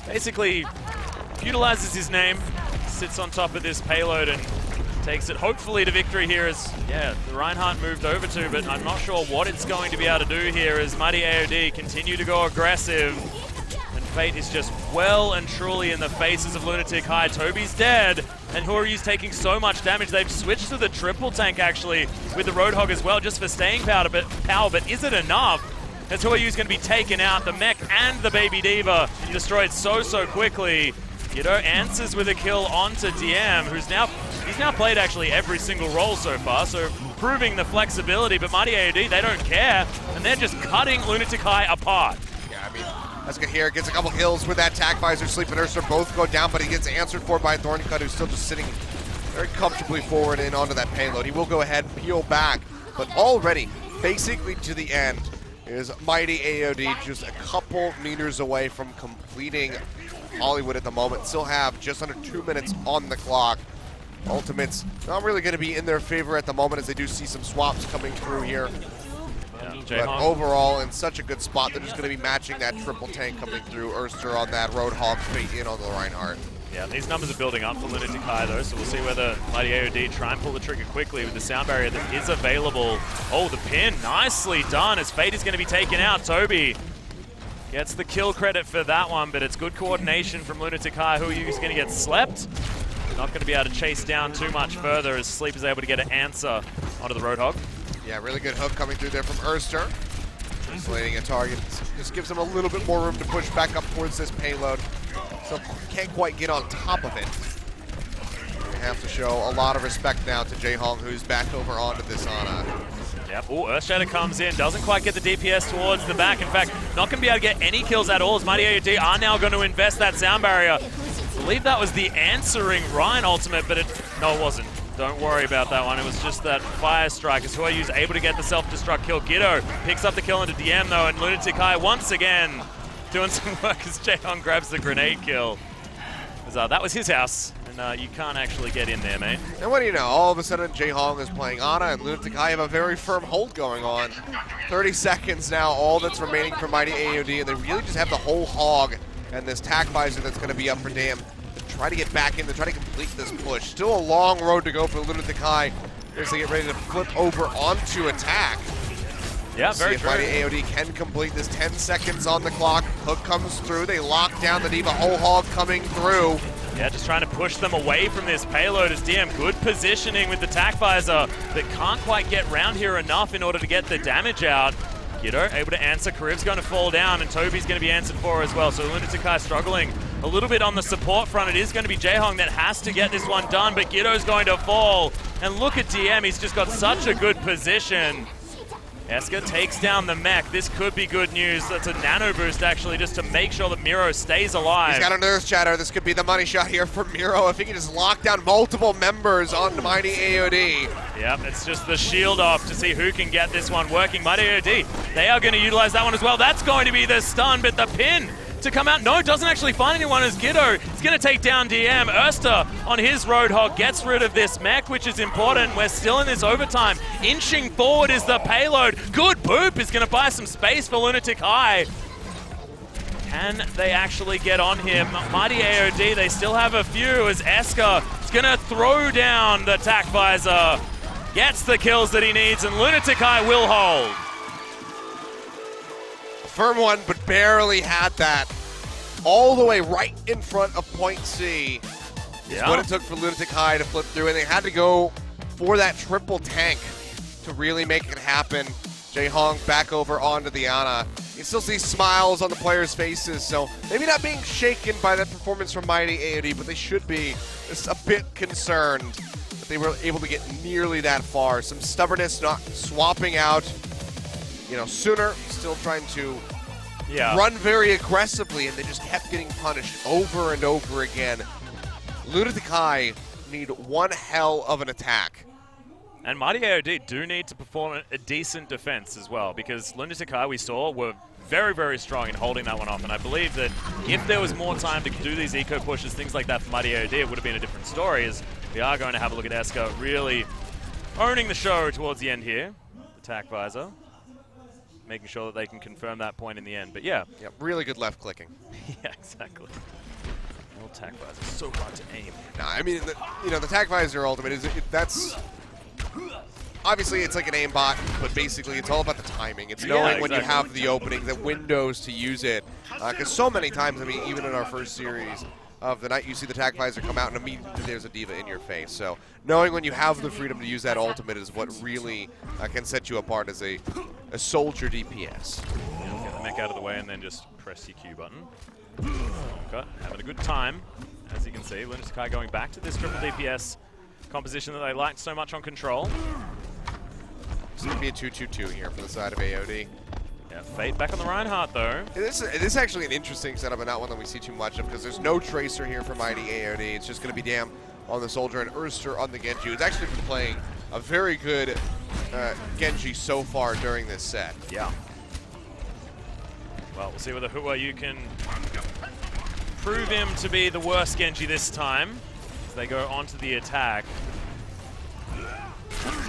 basically utilizes his name, sits on top of this payload and takes it hopefully to victory here as, yeah, the Reinhardt moved over to, but I'm not sure what it's going to be able to do here as Mighty AOD continue to go aggressive. And Fate is just well and truly in the faces of Lunatic-Hai. Toby's dead, and Who Are You's taking so much damage. They've switched to the triple tank actually with the Roadhog as well, just for staying power, but is it enough? As Who Are You's going to be taken out, the mech and the Baby Diva destroyed so quickly. Guido answers with a kill onto DM, who's now played actually every single role so far, so proving the flexibility, but Mighty AOD, they don't care, and they're just cutting Lunatic-Hai apart. Yeah, I mean, let's get here, gets a couple kills with that Tac Visor. Sleep and Ursa both go down, but he gets answered for by Thorncut, who's still just sitting very comfortably forward and onto that payload. He will go ahead, peel back, but already, basically to the end, is Mighty AOD just a couple meters away from completing Hollywood at the moment. Still have just under 2 minutes on the clock. Ultimates not really going to be in their favor at the moment as they do see some swaps coming through here. Yeah, but overall, in such a good spot, they're just going to be matching that triple tank coming through. Erster on that Roadhog, Fate in on the Reinhardt. Yeah, these numbers are building up for Lunatic-Hai though, so we'll see whether Mighty AOD try and pull the trigger quickly with the sound barrier that is available. Oh, the pin, nicely done as Fate is going to be taken out. Toby gets the kill credit for that one, but it's good coordination from Lunatic-Hai. Who Are You is going to get slept? Not going to be able to chase down too much further as Sleep is able to get an answer onto the Roadhog. Yeah, really good hook coming through there from Erster. Isolating a target. Just gives him a little bit more room to push back up towards this payload. So can't quite get on top of it. We have to show a lot of respect now to Jaehong, who's back over onto this Ana. Yep, oh, Earthshatter comes in, doesn't quite get the DPS towards the back. In fact, not going to be able to get any kills at all as Mighty AOD are now going to invest that sound barrier. I believe that was the answering Ryan ultimate, but no, it wasn't. Don't worry about that one. It was just that Fire Strike as Who Are You's able to get the self-destruct kill. Guido picks up the kill into DM though, and Lunatic-Hai once again doing some work as Jaehong grabs the grenade kill. That was his house, and you can't actually get in there, mate. And what do you know? All of a sudden, Jaehong is playing Ana, and Lunatic-Hai have a very firm hold going on. 30 seconds now, all that's remaining for Mighty AOD, and they really just have the whole hog and this Tac Visor that's going to be up for Dam. Try to get back in, to try to complete this push. Still a long road to go for Lunatic-Hai as they get ready to flip over onto attack. Yeah, very true. See if Mighty AOD can complete this. 10 seconds on the clock. Hook comes through. They lock down the Diva. Whole hog coming through. Yeah, just trying to push them away from this payload as DM. Good positioning with the Tac Visor, but can't quite get round here enough in order to get the damage out. Guido able to answer. Kariv's going to fall down, and Toby's going to be answered for as well. So Lunatic-Hai struggling a little bit on the support front. It is going to be Jaehong that has to get this one done, but Guido's going to fall. And look at DM, he's just got such a good position. Eska takes down the mech. This could be good news. That's a nano boost, actually, just to make sure that Miro stays alive. He's got an Earth Shatter. This could be the money shot here for Miro if he can just lock down multiple members on Mighty AOD. Yep, it's just the shield off to see who can get this one working. Mighty AOD, they are going to utilize that one as well. That's going to be the stun, but the pin to come out. No, doesn't actually find anyone as Giddo. It's going to take down DM. Erster on his Roadhog gets rid of this mech, which is important. We're still in this overtime. Inching forward is the payload. Good boop is going to buy some space for Lunatic-Hai. Can they actually get on him? Mighty AOD, they still have a few as Eska is going to throw down the tack visor. Gets the kills that he needs, and Lunatic-Hai will hold. Firm one, but barely had that. All the way right in front of point C is what it took for Lunatic-Hai to flip through, and they had to go for that triple tank to really make it happen. Jae Hong back over onto the Ana. You still see smiles on the players' faces, so maybe not being shaken by that performance from Mighty AOD, but they should be just a bit concerned that they were able to get nearly that far. Some stubbornness, not swapping out, sooner, still trying to run very aggressively, and they just kept getting punished over and over again. Lunatic-Hai need one hell of an attack. And Mighty AOD do need to perform a decent defense as well, because Lunatic-Hai, we saw, were very, very strong in holding that one off. And I believe that if there was more time to do these eco pushes, things like that for Mighty AOD, it would have been a different story, as we are going to have a look at Eska really owning the show towards the end here. Attack visor. Making sure that they can confirm that point in the end. But yeah. Really good left clicking. Yeah, exactly. Well, attack visor is so hard to aim. No, I mean, the tack visor ultimate that's obviously it's like an aimbot, but basically it's all about the timing. It's knowing when you have the opening, the windows to use it. Because so many times, I mean, even in our first series of the night, you see the tack visor come out and immediately there's a diva in your face. So knowing when you have the freedom to use that ultimate is what really can set you apart as a soldier DPS. Get the mech out of the way and then just press your Q button. Okay, having a good time, as you can see. Lunatic-Hai going back to this triple DPS composition that they liked so much on Control. It's going to be a 2-2-2 here for the side of AOD. Yeah, Fate back on the Reinhardt, though. This is actually an interesting setup and not one that we see too much of, because there's no Tracer here for Mighty AOD. It's just going to be Dam on the Soldier and Erster on the Genji, who's actually been playing a very good Genji so far during this set. Yeah. Well, we'll see whether Huayu can prove him to be the worst Genji this time as they go onto the attack.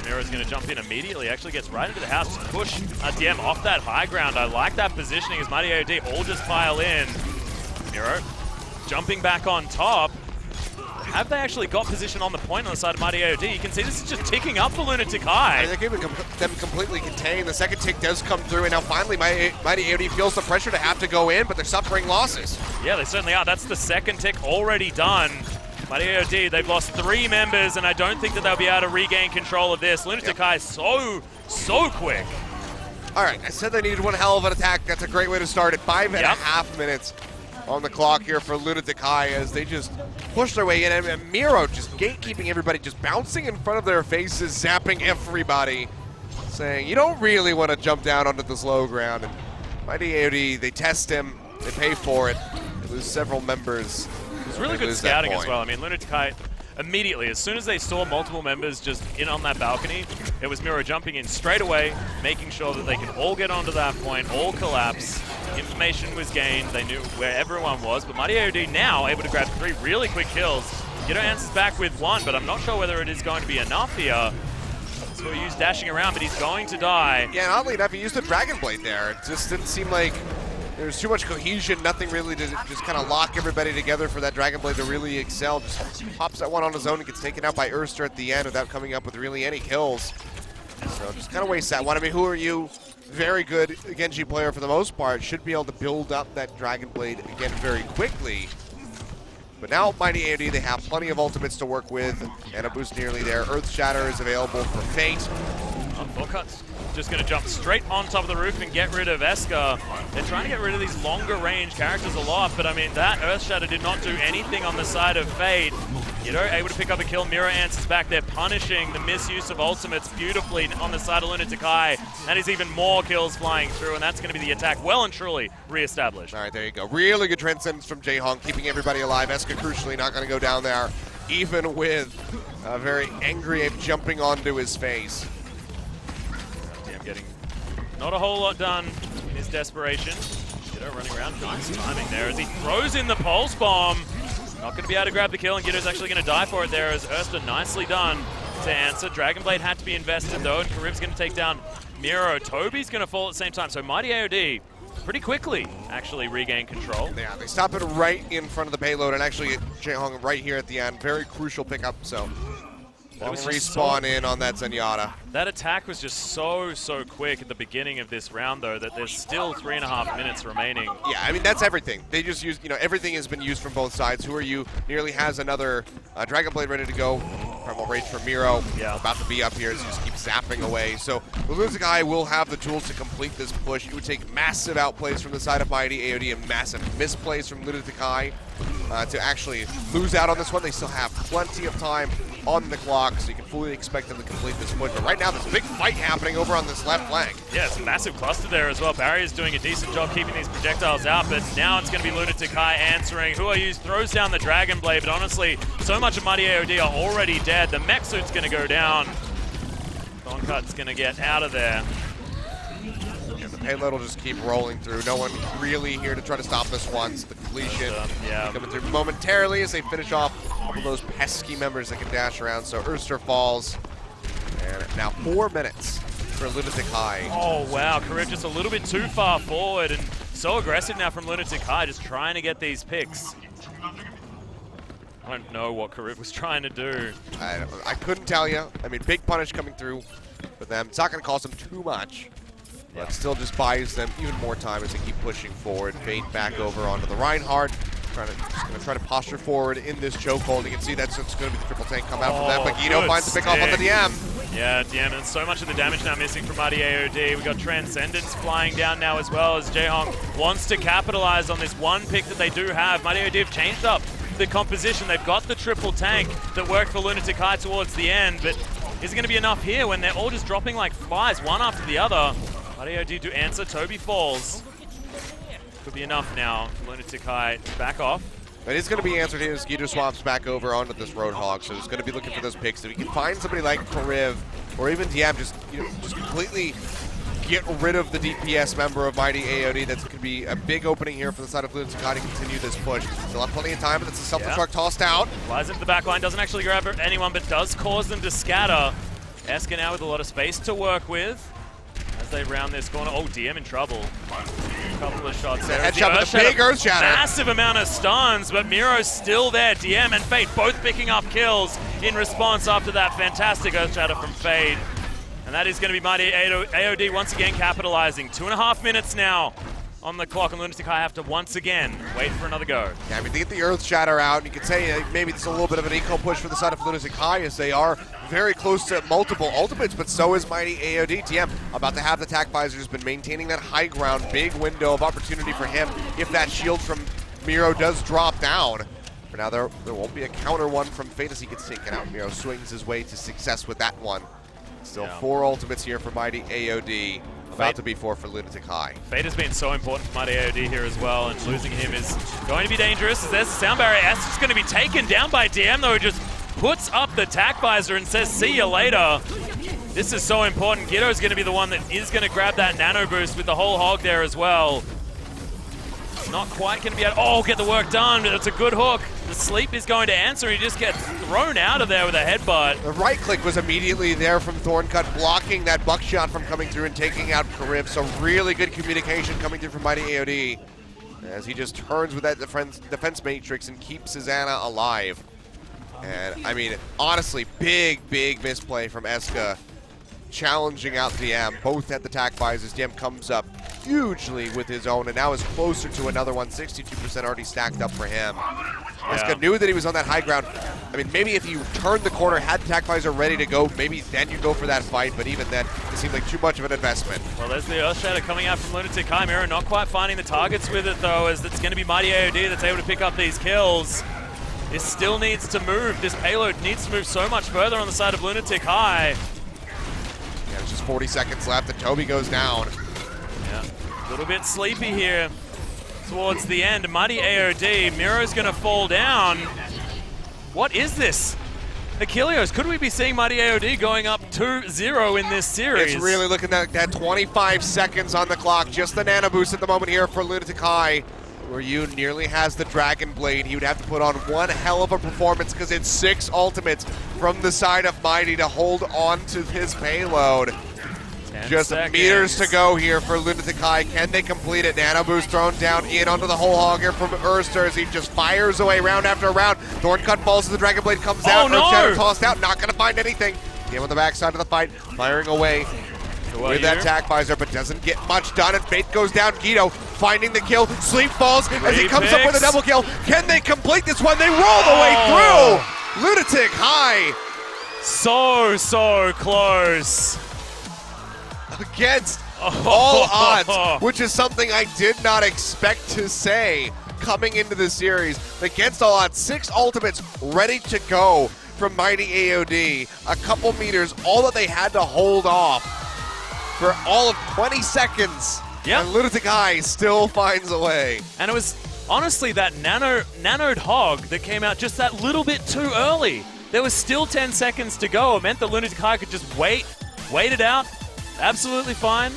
Miro's going to jump in immediately, actually gets right into the house, just push DM off that high ground. I like that positioning as Mighty AOD all just pile in. Miro jumping back on top. Have they actually got position on the point on the side of Mighty AOD? You can see this is just ticking up for Lunatic-Hai. I mean, they're keeping them completely contained. The second tick does come through, and now finally Mighty AOD feels the pressure to have to go in, but they're suffering losses. Yeah, they certainly are. That's the second tick already done. Mighty AOD, they've lost 3 members, and I don't think that they'll be able to regain control of this. Lunatic-Hai so quick. All right, I said they needed one hell of an attack. That's a great way to start it. 5.5 minutes on the clock here for Lunatic-Hai as they just push their way in. And Miro just gatekeeping everybody, just bouncing in front of their faces, zapping everybody, saying, you don't really want to jump down onto this low ground. And Mighty AOD, they test him, they pay for it. They lose several members. It's really good scouting as well. I mean, Lunatic-Hai, immediately, as soon as they saw multiple members just in on that balcony, it was Miro jumping in straight away, making sure that they can all get onto that point, all collapse. Information was gained, they knew where everyone was, but Mighty AOD now able to grab 3 really quick kills. Giddo answers back with 1, but I'm not sure whether it is going to be enough here. So he used dashing around, but he's going to die. Yeah, and oddly enough, he used the Dragon Blade there. It just didn't seem like there was too much cohesion, nothing really to just kind of lock everybody together for that Dragon Blade to really excel. Just pops that one on his own and gets taken out by Erster at the end without coming up with really any kills. So just kind of wastes that one. I mean, who are you? Very good Genji player for the most part. Should be able to build up that Dragon Blade again very quickly. But now Mighty AOD, they have plenty of ultimates to work with, and a boost nearly there. Earth Shatter is available for Fate. Volkut's just going to jump straight on top of the roof and get rid of Eska. They're trying to get rid of these longer range characters a lot, but I mean, that Earth Shatter did not do anything on the side of Fate. Giddo able to pick up a kill. Miro answers back. They're punishing the misuse of ultimates beautifully on the side of Lunatic-Hai. That is even more kills flying through, and that's going to be the attack well and truly re-established. All right, there you go. Really good transcendence from Jaehong, keeping everybody alive. Eska crucially not going to go down there, even with a very angry ape jumping onto his face. DM getting not a whole lot done in his desperation. Giddo running around, feeling his timing there as he throws in the pulse bomb. Not going to be able to grab the kill, and Giddo's actually going to die for it there as Erster nicely done to answer. Dragonblade had to be invested though, and Kariv's going to take down Miro. Toby's going to fall at the same time, so Mighty AOD pretty quickly actually regain control. Yeah, they stop it right in front of the payload, and actually get Jaehong right here at the end. Very crucial pickup, so It was respawn in on that Zenyatta. That attack was just so quick at the beginning of this round, though, that there's still 3.5 minutes remaining. Yeah, I mean, that's everything. They just use, everything has been used from both sides. Who Are You nearly has another Dragon Blade ready to go. Primal Rage from Miro. Yeah. About to be up here as he just keeps zapping away. So the Lunatic-Hai will have the tools to complete this push. It would take massive outplays from the side of Mighty AOD and massive misplays from Lunatic-Hai to actually lose out on this one. They still have plenty of time on the clock, so you can fully expect them to complete this push. But right now, there's a big fight happening over on this left flank. Yeah, it's a massive cluster there as well. Barrier's doing a decent job keeping these projectiles out, but now it's going to be Lunatic-Hai answering. Who Are You throws down the Dragon Blade, but honestly, so much of Mighty AOD are already dead. The mech suit's going to go down. Thorncut's going to get out of there. Yeah, the payload will just keep rolling through. No one really here to try to stop this one. So the completion yeah. coming through momentarily as they finish off all of those pesky members that can dash around. So Erster falls. And now 4 minutes for Lunatic-Hai. Oh, wow. Kariv just a little bit too far forward and so aggressive now from Lunatic-Hai, just trying to get these picks. I don't know what Kariv was trying to do. I couldn't tell you. I mean, big punish coming through for them. It's not going to cost them too much, but still just buys them even more time as they keep pushing forward. Bait back over onto the Reinhardt. Just going to try to posture forward in this chokehold. You can see that's going to be the triple tank come out from that, but Guido finds the pick off on the DM. Yeah, DM, and so much of the damage now missing from Mighty AOD. We got Transcendence flying down now as well as Jaehong wants to capitalize on this one pick that they do have. Mighty AOD have changed up the composition. They've got the triple tank that worked for Lunatic-Hai towards the end, but is it going to be enough here when they're all just dropping like flies, one after the other? Mighty AOD do answer. Toby falls. Could be enough now for Lunatic-Hai to back off. It is going to be answered here as Guido swaps back over onto this Roadhog, so he's going to be looking for those picks. If he can find somebody like Kariv or even DM, just completely get rid of the DPS member of Mighty AOD. That's going to be a big opening here for the side of Lunatic-Hai to continue this push. Still have plenty of time, but it's a self-destruct tossed out. Flies into the back line, doesn't actually grab anyone, but does cause them to scatter. Eska now with a lot of space to work with as they round this corner. Oh, DM in trouble. A couple of shots there. Headshot with a big Earth Shatter. Massive amount of stuns, but Miro's still there. DM and Fade both picking up kills in response after that fantastic Earth Shatter from Fade. And that is going to be Mighty AOD once again capitalizing. 2.5 minutes now on the clock, and Lunatic-Hai have to once again wait for another go. Yeah, I mean, they get the Earth Shatter out, and you could say maybe it's a little bit of an eco push for the side of Lunatic-Hai as they are very close to multiple ultimates, but so is Mighty AOD. TM about to have the attack visor, has been maintaining that high ground. Big window of opportunity for him if that shield from Miro does drop down. For now, there won't be a counter one from Fate as he gets taken out. Miro swings his way to success with that one. Still 4 ultimates here for Mighty AOD. About to be 4 for Lunatic-Hai. Fate has been so important for Mighty AOD here as well, and losing him is going to be dangerous as there's the sound barrier. S is going to be taken down by DM, though, who just puts up the attack visor and says, see you later. This is so important. Guido's going to be the one that is going to grab that nano boost with the whole hog there as well. Not quite going to be able to, get the work done, but it's a good hook. The sleep is going to answer. He just gets thrown out of there with a headbutt. The right click was immediately there from Thorncut, blocking that buckshot from coming through and taking out Kariv. So really good communication coming through from Mighty AOD as he just turns with that defense matrix and keeps Susanna alive. And I mean, honestly, big misplay from Eska, challenging out DM. Both at the attack visors. DM comes up hugely with his own and now is closer to another one. 62% already stacked up for him. Eska knew that he was on that high ground. I mean, maybe if you turned the corner, had the attack visor ready to go, maybe then you go for that fight, but even then, it seemed like too much of an investment. Well, there's the Earth Shatter coming out from Lunatic-Hai. Miro not quite finding the targets with it, though, as it's going to be Mighty AOD that's able to pick up these kills. This still needs to move. This payload needs to move so much further on the side of Lunatic-Hai. Yeah, there's just 40 seconds left and Toby goes down. Yeah, a little bit sleepy here towards the end. Mighty AOD, Miro's gonna fall down. What is this? Achilleos, could we be seeing Mighty AOD going up 2-0 in this series? It's really looking at that 25 seconds on the clock. Just the nano boost at the moment here for Lunatic-Hai. Where you nearly has the Dragon Blade. He would have to put on one hell of a performance because it's 6 ultimates from the side of Mighty to hold on to his payload. 10 Just seconds. meters to go here for Lunatic-Hai. Can they complete it? Nano boost thrown down in onto the whole hog here from Erster as he just fires away round after round. Thorncut falls as the Dragon Blade comes out. no! Earthshatter tossed out, not going to find anything. Game on the backside of the fight, firing away with that tack visor, but doesn't get much done, and Fate goes down. Guido finding the kill. Sleep falls as he comes up with a double kill. Can they complete this one? They roll the way through! Lunatic-Hai So close. against all odds, which is something I did not expect to say coming into the series. Against all odds, 6 ultimates ready to go from Mighty AOD. A couple meters, all that they had to hold off for all of 20 seconds. Yep. And Lunatic-Hai still finds a way. And it was honestly that nanoed hog that came out just that little bit too early. There was still 10 seconds to go. It meant that Lunatic-Hai could just wait it out. Absolutely fine.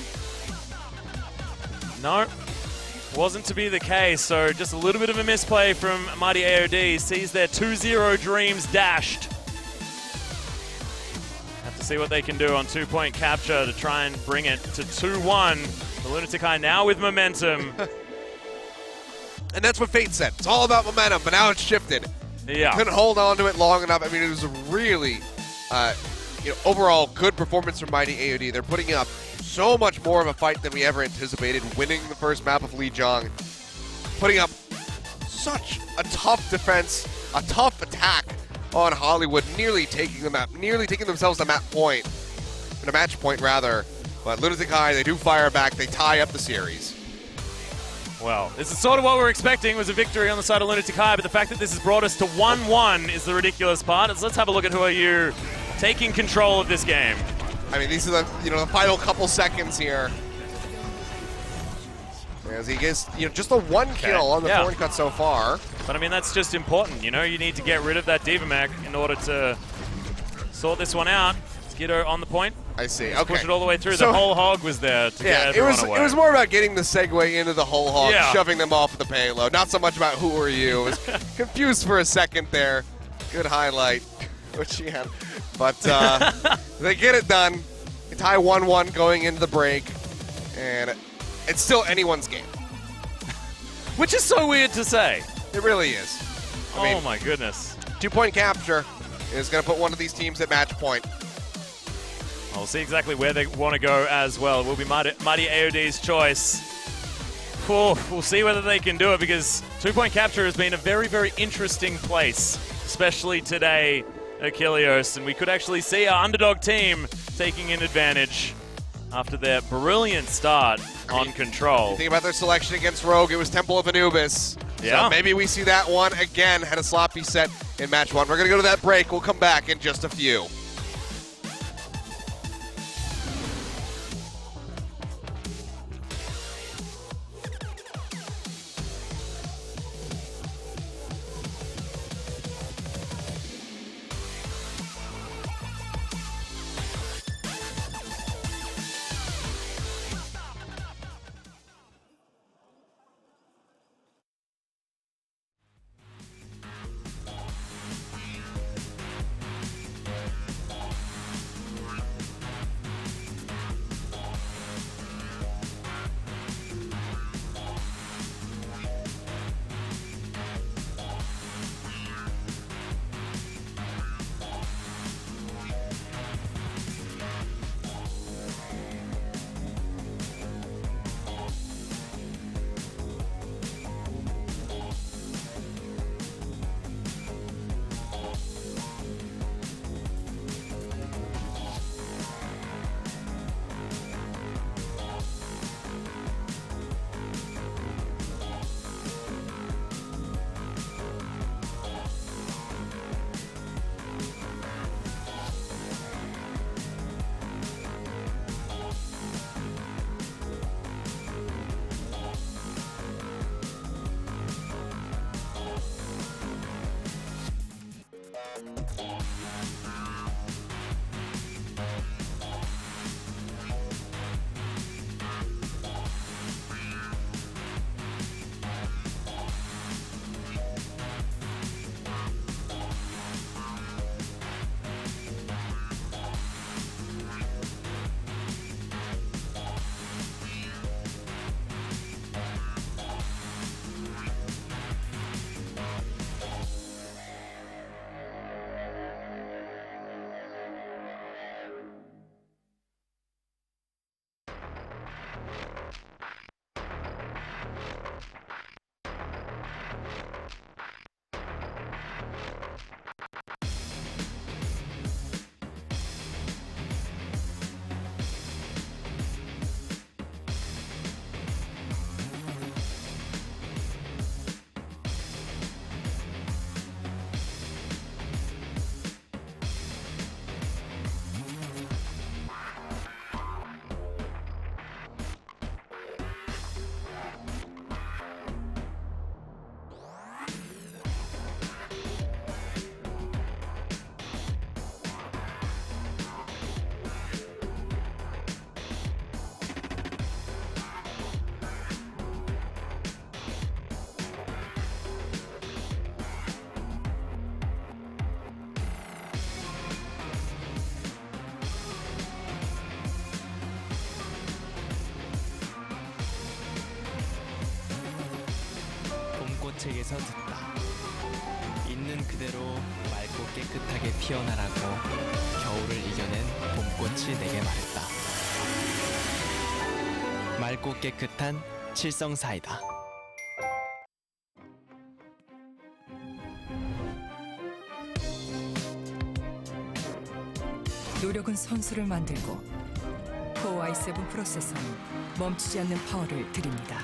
No, wasn't to be the case. So just a little bit of a misplay from Mighty AOD. Sees their 2-0 dreams dashed. Have to see what they can do on 2-point capture to try and bring it to 2-1. The Lunatic-Hai now with momentum. And that's what Fate said. It's all about momentum, but now it's shifted. Yeah. Couldn't hold on to it long enough. I mean, it was a really, overall good performance from Mighty AOD. They're putting up so much more of a fight than we ever anticipated, winning the first map of Lijiang, putting up such a tough defense, a tough attack on Hollywood, nearly taking themselves a match point rather. But Lunatic-Hai, they do fire back, they tie up the series. Well, this is sort of what we're expecting, was a victory on the side of Lunatic-Hai, but the fact that this has brought us to 1-1 is the ridiculous part. Let's have a look at who are you taking control of this game. I mean, these are the final couple seconds here. As he gets just the one kill on the thorn cut so far. But I mean, that's just important. You need to get rid of that Diva Mech in order to sort this one out. Skiddo on the point. I see. Just okay. push it all the way through. So, the whole hog was there to get it everyone away. was more about getting the segue into the whole hog, shoving them off the payload. Not so much about who are you. I was confused for a second there. Good highlight, which she had. But they get it done. They tie 1-1 going into the break, and it's still anyone's game. Which is so weird to say. It really is. I mean, my goodness. 2-point capture is going to put one of these teams at match point. We'll see exactly where they want to go as well. It will be Mighty AOD's choice. We'll see whether they can do it, because 2-point capture has been a very, very interesting place, especially today, Achilleos, and we could actually see our underdog team taking an advantage after their brilliant start on Control. Think about their selection against Rogue. It was Temple of Anubis. Yeah. So maybe we see that one again. Had a sloppy set in match 1. We're going to go to that break. We'll come back in just a few. 책에서 듣다. 있는 그대로 맑고 깨끗하게 피어나라고 겨울을 이겨낸 봄꽃이 내게 말했다. 맑고 깨끗한 칠성사이다. 노력은 선수를 만들고 코어 i7 프로세서는 멈추지 않는 파워를 드립니다.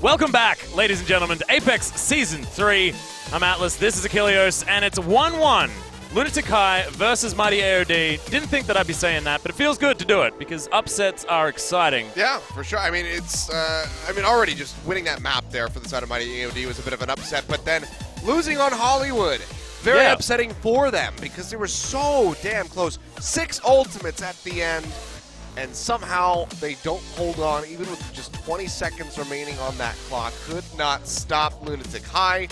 Welcome back, ladies and gentlemen, to Apex Season 3. I'm Atlas, this is Achilleos, and it's 1-1. Lunatic-Hai versus Mighty AOD. Didn't think that I'd be saying that, but it feels good to do it because upsets are exciting. Yeah, for sure. I mean, it's, already just winning that map there for the side of Mighty AOD was a bit of an upset, but then losing on Hollywood, very upsetting for them because they were so damn close. 6 ultimates at the end, and somehow they don't hold on, even with just 20 seconds remaining on that clock. Could not stop Lunatic-Hai.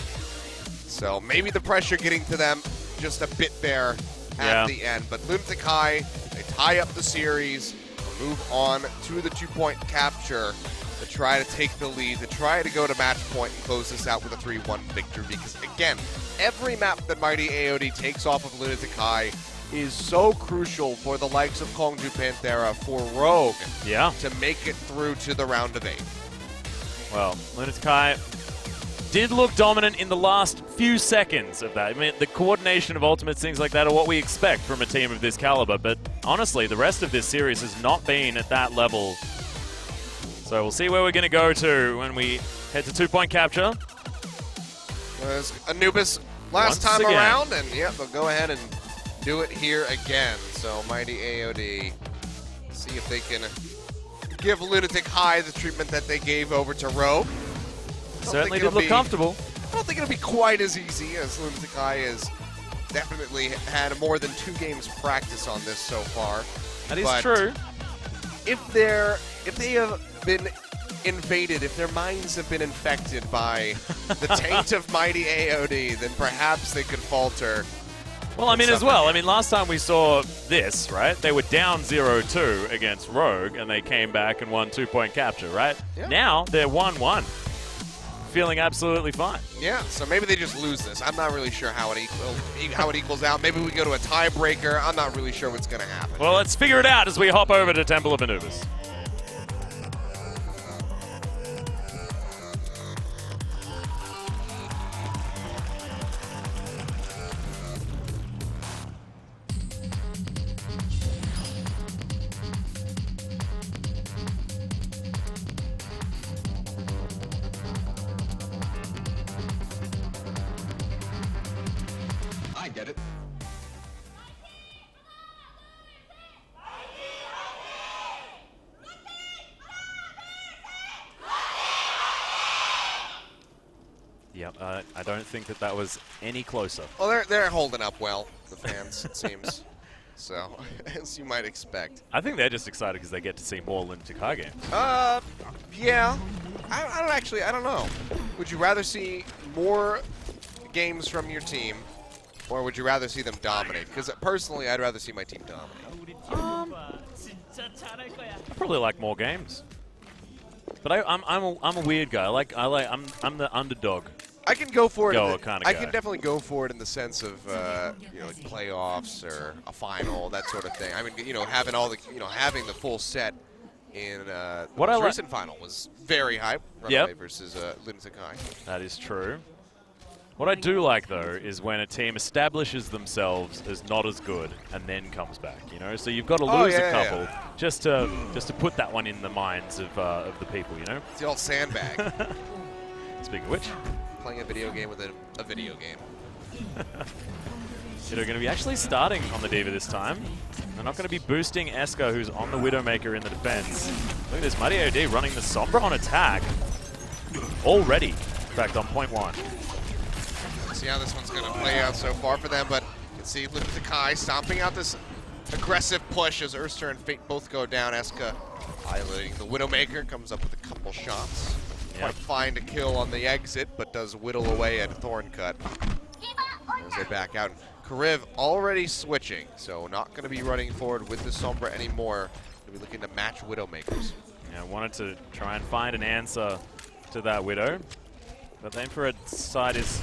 So maybe the pressure getting to them just a bit there at the end. But Lunatic-Hai, they tie up the series, move on to the 2-point capture to try to take the lead, to try to go to match point and close this out with a 3-1 victory. Because again, every map that Mighty AOD takes off of Lunatic-Hai is so crucial for the likes of Kongju Panthera, for Rogue, to make it through to the round of 8. Well, Lunatic-Hai did look dominant in the last few seconds of that. I mean, the coordination of ultimates, things like that, are what we expect from a team of this caliber, but honestly, the rest of this series has not been at that level. So we'll see where we're going to go to when we head to 2-point capture. There's Anubis last time around, and they'll go ahead and do it here again. So Mighty AOD, see if they can give Lunatic-Hai the treatment that they gave over to Rogue. Certainly did look comfortable. I don't think it'll be quite as easy, as Lunatic-Hai has definitely had more than 2 games practice on this so far. That is true. If they have been invaded, if their minds have been infected by the taint of Mighty AOD, then perhaps they could falter. Well, I mean, as well. I mean, last time we saw this, right? They were down 0-2 against Rogue, and they came back and won 2-point capture, right? Yeah. Now they're 1-1. feeling absolutely fine. Yeah, so maybe they just lose this. I'm not really sure how it equals out. Maybe we go to a tiebreaker. I'm not really sure what's going to happen. Well, let's figure it out as we hop over to Temple of Anubis. I get it. Yep, I don't think that was any closer. Well, they're holding up well, the fans, it seems. So, as you might expect. I think they're just excited because they get to see more Lunatic-Hai games. Yeah. I don't know. Would you rather see more games from your team, or would you rather see them dominate? Because personally, I'd rather see my team dominate. I probably like more games. But I'm a weird guy. I'm the underdog. I can go for it. I can definitely go for it in the sense of like playoffs or a final, that sort of thing. I mean, having having the full set in the most recent final was very hype. Runaway versus Lunatic-Hai. That is true. What I do like though is when a team establishes themselves as not as good and then comes back. So you've got to lose a couple just to put that one in the minds of the people. It's the old sandbag. Speaking of which. Playing a video game within a video game. They're going to be actually starting on the D.Va this time. They're not going to be boosting Eska, who's on the Widowmaker in the defense. Look at this, Mighty AOD running the Sombra on attack. Already, in fact, on point 1. See how this one's going to play out so far for them, but you can see Lunatic-Hai stomping out this aggressive push as Urster and Fate both go down. Eska highlighting the Widowmaker, comes up with a couple shots. Might find a kill on the exit, but does whittle away at Thorncut as they back out. Kariv already switching, so not going to be running forward with the Sombra anymore. Going to be looking to match Widowmakers. Yeah, wanted to try and find an answer to that Widow, but the infrared side is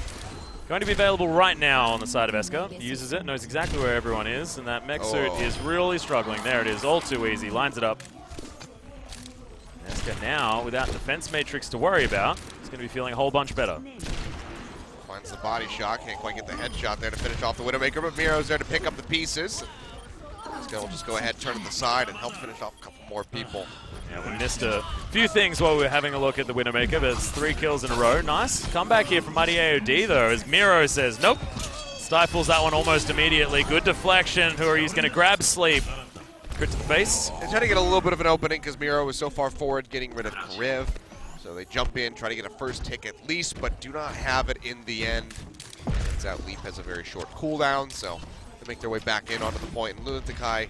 going to be available right now on the side of Eska. He uses it, knows exactly where everyone is, and that mech suit is really struggling. There it is, all too easy, lines it up. Eska now, without defense matrix to worry about, is going to be feeling a whole bunch better. Finds the body shot, can't quite get the headshot there to finish off the Widowmaker, but Miro's there to pick up the pieces. Eska will just go ahead, turn to the side, and help finish off a couple more people. Yeah, we missed a few things while we were having a look at the Widowmaker, but it's 3 kills in a row. Nice comeback here from Mighty AOD, though, as Miro says, nope. Stifles that one almost immediately. Good deflection. He's going to grab Sleep. Crit to the face. They're trying to get a little bit of an opening because Miro was so far forward getting rid of Kariv. So they jump in, try to get a first hit at least, but do not have it in the end. Turns out Leap has a very short cooldown, so they make their way back in onto the point. And Lunatic-Hai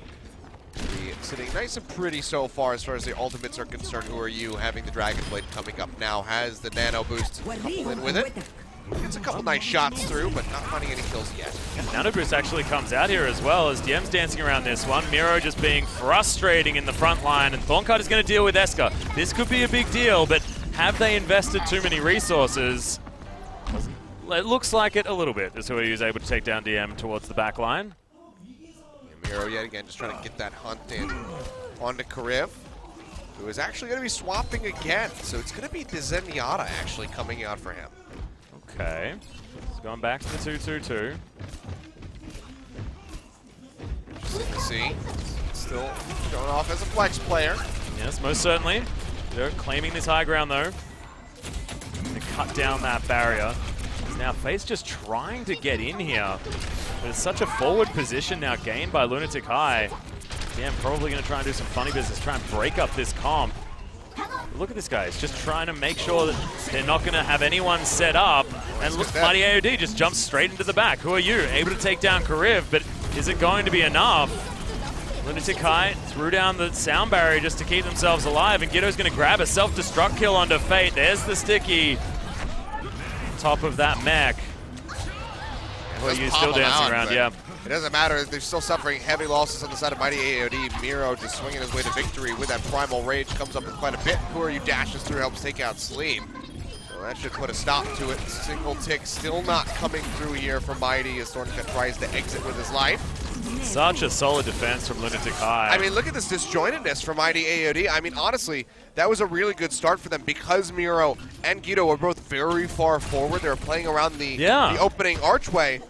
sitting nice and pretty so far as the ultimates are concerned. Who are you? Having the Dragon Blade coming up now, has the nano boost couple in with it. Gets a couple nice shots through, but not finding any kills yet. Nano boost actually comes out here as well as DM's dancing around this one. Miro just being frustrating in the front line, and Thorncut is going to deal with Eska. This could be a big deal, but have they invested too many resources? It looks like it a little bit, as he was able to take down DM towards the back line. Miro yet again just trying to get that hunt in onto Kariv, who is actually going to be swapping again. So it's going to be the Zenyatta actually coming out for him. Okay, he's going back to the 2-2-2. Interesting to see. Still showing off as a flex player. Yes, most certainly. They're claiming this high ground though. To cut down that barrier. Now Fate's just trying to get in here. But it's such a forward position now gained by Lunatic-Hai. Yeah, I'm probably going to try and do some funny business, try and break up this comp. But look at this guy, he's just trying to make sure that they're not going to have anyone set up. And look, Mighty AOD just jumps straight into the back. Who are you? Able to take down Kariv, but is it going to be enough? Lunatic-Hai threw down the sound barrier just to keep themselves alive, and Gitto's going to grab a self-destruct kill onto Fate. There's the sticky. Top of that mech. Well, you're still dancing around, yeah. It doesn't matter. They're still suffering heavy losses on the side of Mighty AOD. Miro just swinging his way to victory with that Primal Rage. Comes up with quite a bit. Who are you? Dashes through, helps take out Sleep. Well, that should put a stop to it. Single tick still not coming through here for Mighty as Thorncut tries to exit with his life. Such a solid defense from Lunatic-Hai. I mean, look at this disjointedness from Mighty AOD. I mean, honestly, that was a really good start for them because Miro and Guido were both very far forward. They were playing around the opening archway.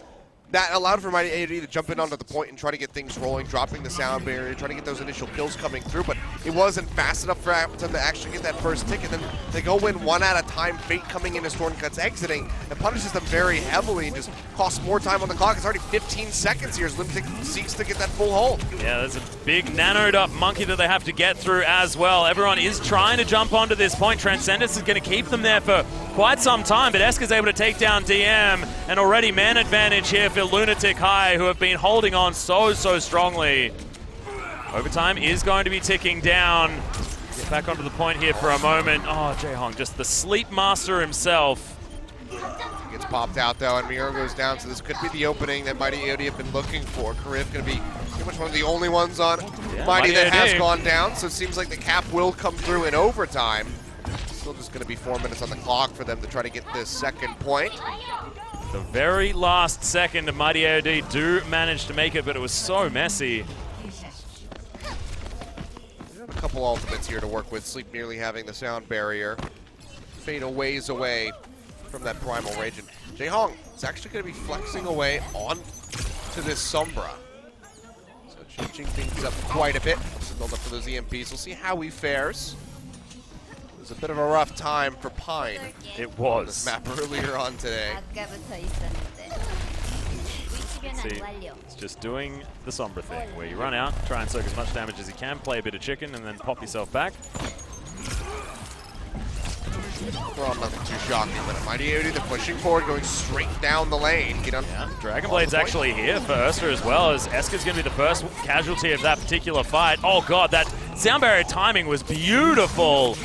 That allowed for Mighty AOD to jump in onto the point and try to get things rolling, dropping the sound barrier, trying to get those initial kills coming through, but it wasn't fast enough for them to actually get that first tick, and then they go in one at a time, Fate coming in as Thorncut's exiting, and punishes them very heavily and just costs more time on the clock. It's already 15 seconds here as Lunatic seeks to get that full hold. Yeah, there's a big nanoed up monkey that they have to get through as well. Everyone is trying to jump onto this point. Transcendence is going to keep them there for quite some time, but Esker's able to take down DM, and already man advantage here for Lunatic-Hai, who have been holding on so strongly. Overtime is going to be ticking down. Get back onto the point here for a moment. Oh, Jae-Hong, just the sleep master himself. Gets popped out though, and Miro goes down, so this could be the opening that Mighty AOD have been looking for. Karif going to be pretty much one of the only ones on Mighty that has gone down, so it seems like the cap will come through in overtime. Still just going to be 4 minutes on the clock for them to try to get this second point. The very last second, Mighty AOD do manage to make it, but it was so messy. A couple ultimates here to work with. Sleep nearly having the sound barrier. Fade a ways away from that primal rage. And Jae-Hong is actually going to be flexing away on to this Sombra. So changing things up quite a bit. Build up for those EMPs. We'll see how he fares. It was a bit of a rough time for Pine. It was. On this map earlier on today. See, it's just doing the Sombra thing, where you run out, try and soak as much damage as you can, play a bit of chicken, and then pop yourself back. Well, nothing too shocking, but Mighty AOD, they're pushing forward, going straight down the lane. Get on, Dragon Blade's actually here for Ursa as well, as Esker's going to be the first casualty of that particular fight. Oh god, that sound barrier timing was beautiful.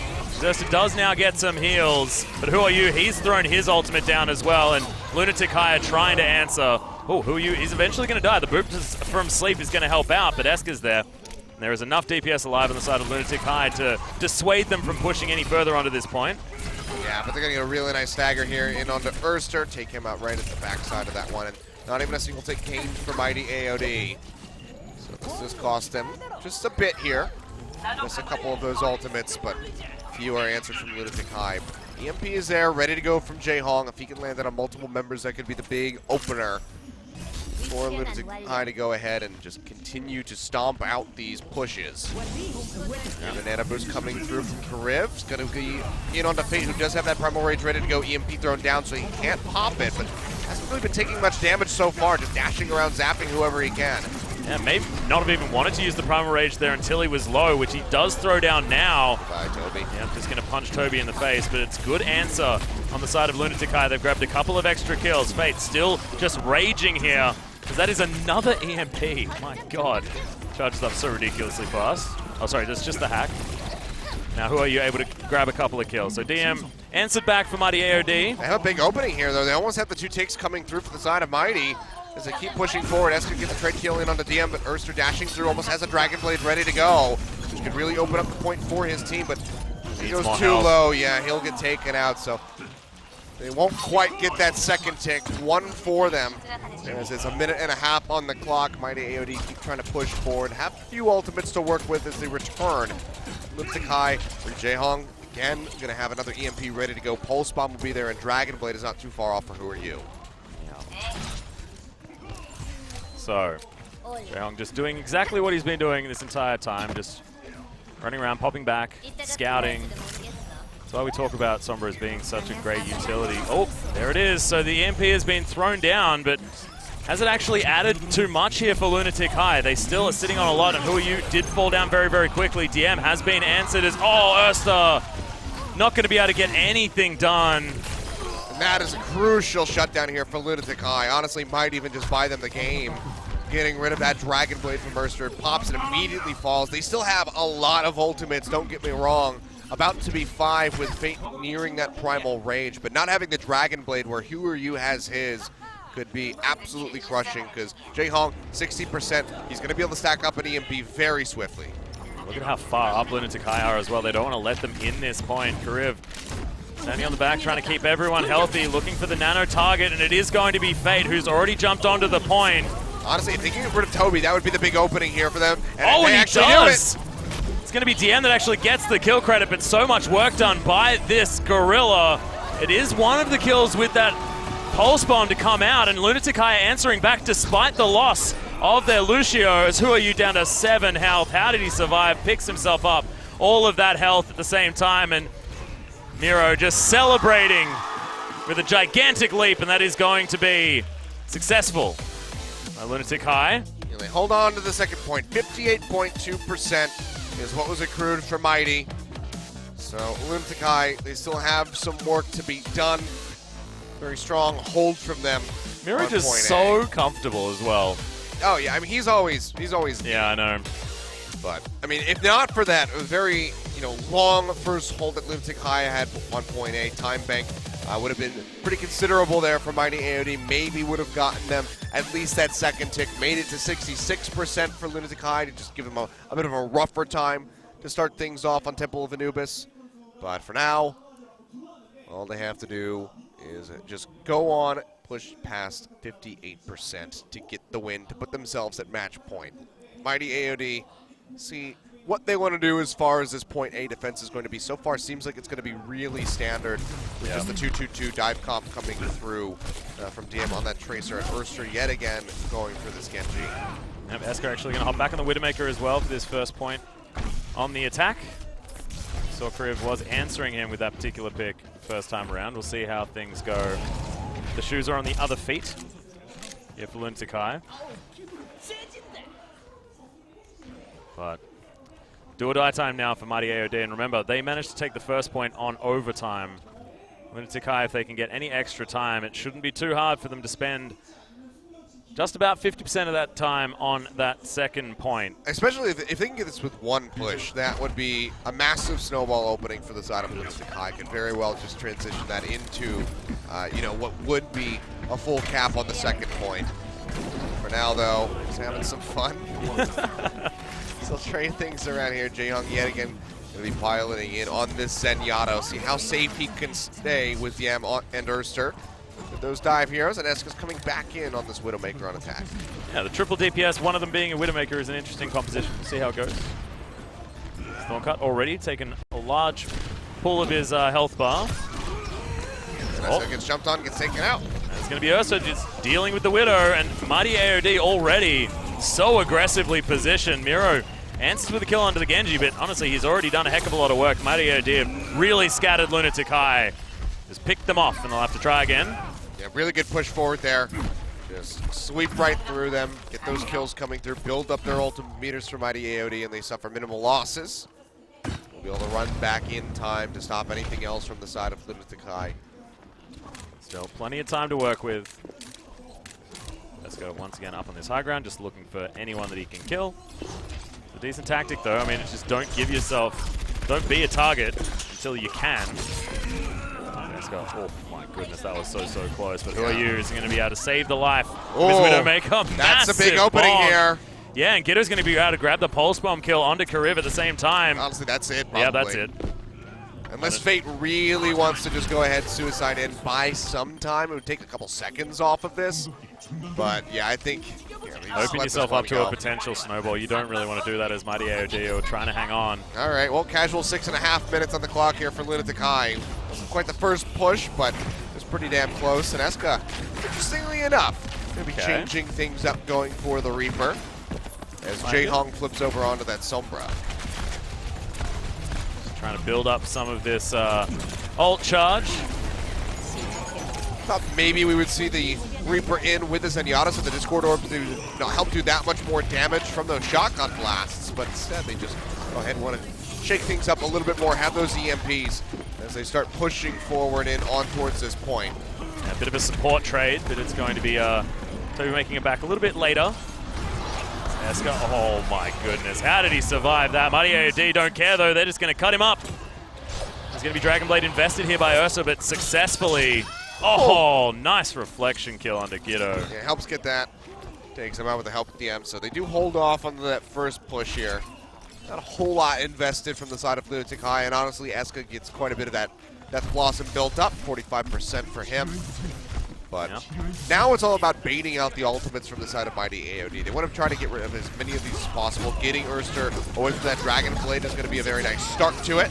Ursa does now get some heals, but who are you? He's thrown his ultimate down as well, and Lunatic-Hai are trying to answer. Oh, who are you? He's eventually going to die. The boop from sleep is going to help out, but Esker's there. And there is enough DPS alive on the side of Lunatic-Hai to dissuade them from pushing any further onto this point. Yeah, but they're going to get a really nice stagger here in onto Urster, take him out right at the backside of that one, and not even a single tick gained for Mighty AOD. So this has cost them just a bit here. Just a couple of those ultimates, but few are answered from Lunatic-Hai. EMP is there, ready to go from Jae-Hong. If he can land it on multiple members, that could be the big opener for Lunatic-Hai to go ahead and just continue to stomp out these pushes. Now the Nano Boost coming through from Kariv. It's going to be in onto Fate, who does have that Primal Rage ready to go. EMP thrown down, so he can't pop it, but hasn't really been taking much damage so far, just dashing around, zapping whoever he can. Yeah, maybe not have even wanted to use the Primal Rage there until he was low, which he does throw down now. Bye, Toby. Yeah, just going to punch Toby in the face, but it's good answer on the side of Lunatic-Hai. They've grabbed a couple of extra kills. Fate still just raging here, because that is another EMP. My god. Charges up so ridiculously fast. Oh, sorry, that's just the hack. Now, who are you able to grab a couple of kills? So DM answered back for Mighty AOD. They have a big opening here, though. They almost have the 2 ticks coming through for the side of Mighty. As they keep pushing forward, Esker gets a trade kill in onto DM, but Urster dashing through almost has a Dragon Blade ready to go, which could really open up the point for his team, but he goes too low. Yeah, he'll get taken out, so they won't quite get that second tick. 1 for them. As it's a minute and a half on the clock, Mighty AOD keep trying to push forward. Have a few ultimates to work with as they return. Lunatic-Hai for Jae-Hong. Again, going to have another EMP ready to go. Pulse Bomb will be there, and Dragon Blade is not too far off for Who Are You. So, Jae-Hong just doing exactly what he's been doing this entire time, just running around, popping back, scouting. That's why we talk about Sombra as being such a great utility. Oh, there it is. So the EMP has been thrown down, but has it actually added too much here for Lunatic-Hai? They still are sitting on a lot, and Who Are You did fall down very quickly. DM has been answered as, oh, Urster not going to be able to get anything done. And that is a crucial shutdown here for Lunatic-Hai. Honestly, might even just buy them the game. Getting rid of that Dragon Blade from Urster, pops and immediately falls. They still have a lot of ultimates, don't get me wrong. About to be 5 with Fate nearing that Primal Rage, but not having the Dragon Blade where Who Are You has his could be absolutely crushing, because Jae-Hong, 60%, he's going to be able to stack up an EMP very swiftly. Look at how far up Lunatic-Hai are as well. They don't want to let them in this point. Kariv Standing on the back, trying to keep everyone healthy, looking for the nano target, and it is going to be Fate, who's already jumped onto the point. Honestly, if they can get rid of Toby, that would be the big opening here for them. And Oh, they and he actually does! do it. It's going to be DM that actually gets the kill credit, but so much work done by this Gorilla. It is one of the kills with that Pulse Bomb to come out, and Lunatic-Hai answering back despite the loss of their Lucios. Who are you down to 7 health? How did he survive? Picks himself up. All of that health at the same time, and Miro just celebrating with a gigantic leap, and that is going to be successful by Lunatic-Hai. And they hold on to the second point. 58.2% is what was accrued for Mighty. So Lunatic-Hai, they still have some work to be done. Very strong hold from them. Miro on just point so A. comfortable as well. Oh yeah, I mean he's always. Yeah, I know. But I mean, if not for that, a very long first hold that Lunatic-Hai had 1.8 time bank would have been pretty considerable there for Mighty AOD. Maybe would have gotten them at least that second tick. Made it to 66% for Lunatic-Hai to just give them a bit of a rougher time to start things off on Temple of Anubis. But for now, all they have to do is just go on, push past 58% to get the win, to put themselves at match point. Mighty AOD, see what they want to do as far as this point A defense is going to be. So far, seems like it's going to be really standard with just the 2-2-2 dive comp coming through from DM on that Tracer, and Urster yet again going for this Genji. Yep, Esker actually going to hop back on the Widowmaker as well for this first point on the attack. Sorkriv was answering him with that particular pick first time around. We'll see how things go. The shoes are on the other feet. Yeah, for Lunatic-Hai. But do or die time now for Mighty AOD. And remember, they managed to take the first point on overtime. Lunatic-Hai, if they can get any extra time, it shouldn't be too hard for them to spend just about 50% of that time on that second point. Especially if they can get this with one push, that would be a massive snowball opening for the side of Lunatic-Hai. Could very well just transition that into, what would be a full cap on the second point. For now, though, just having some fun. Still trading things around here. Jae-Hong yet again going to be piloting in on this Zenyatta. See how safe he can stay with Yam and Urster. With those dive heroes, and Eska's coming back in on this Widowmaker on attack. Yeah, the triple DPS, one of them being a Widowmaker, is an interesting composition. We'll see how it goes. Thorncut already taken a large pull of his health bar. Eska gets jumped on, gets taken out. It's going to be Ursa just dealing with the Widow, and Mighty AOD already so aggressively positioned. Miro answers with a kill onto the Genji, but honestly, he's already done a heck of a lot of work. Mighty AOD have really scattered Lunatic-Hai. Just picked them off, and they'll have to try again. Yeah, really good push forward there. Just sweep right through them, get those kills coming through, build up their ultimate meters for Mighty AOD, and they suffer minimal losses. We'll be able to run back in time to stop anything else from the side of Lunatic-Hai. Still plenty of time to work with. Let's go once again up on this high ground, just looking for anyone that he can kill. It's a decent tactic, though. I mean, it's just don't give yourself, don't be a target until you can. Oh my goodness, that was so close. But who are you? Is he going to be able to save the life of his Widowmaker? That's a big opening here. Yeah, and Gitto's going to be able to grab the Pulse Bomb kill onto Kariv at the same time. Honestly, that's it, probably. Yeah, that's it. Unless Fate really wants to just go ahead, suicide in, buy some time. It would take a couple seconds off of this. But yeah, I think... Open yourself up to a potential snowball. You don't really want to do that as Mighty AOD or trying to hang on. All right, well, casual 6.5 minutes on the clock here for Lunatic-Hai. Wasn't quite the first push, but it was pretty damn close. And Eska, interestingly enough, going to be changing things up going for the Reaper as Jae-Hong flips over onto that Sombra. Just trying to build up some of this ult charge. Thought maybe we would see the Reaper in with the Zenyatta, so the Discord Orb to help do that much more damage from those shotgun blasts, but instead they just go ahead and want to shake things up a little bit more, have those EMPs as they start pushing forward and on towards this point. A bit of a support trade, but it's going to be Toby making it back a little bit later. Eska, oh my goodness, how did he survive that? Mighty AOD don't care though, they're just going to cut him up. There's going to be Dragon Blade invested here by Ursa, but successfully. Oh, nice reflection kill onto Gitto. Yeah, helps get that. Takes him out with the help of DM, so they do hold off on that first push here. Not a whole lot invested from the side of Lunatic-Hai, and honestly, Eska gets quite a bit of that Death Blossom built up, 45% for him. But now it's all about baiting out the ultimates from the side of Mighty AOD. They want to try to get rid of as many of these as possible. Getting Erster away from that Dragon Blade is going to be a very nice start to it.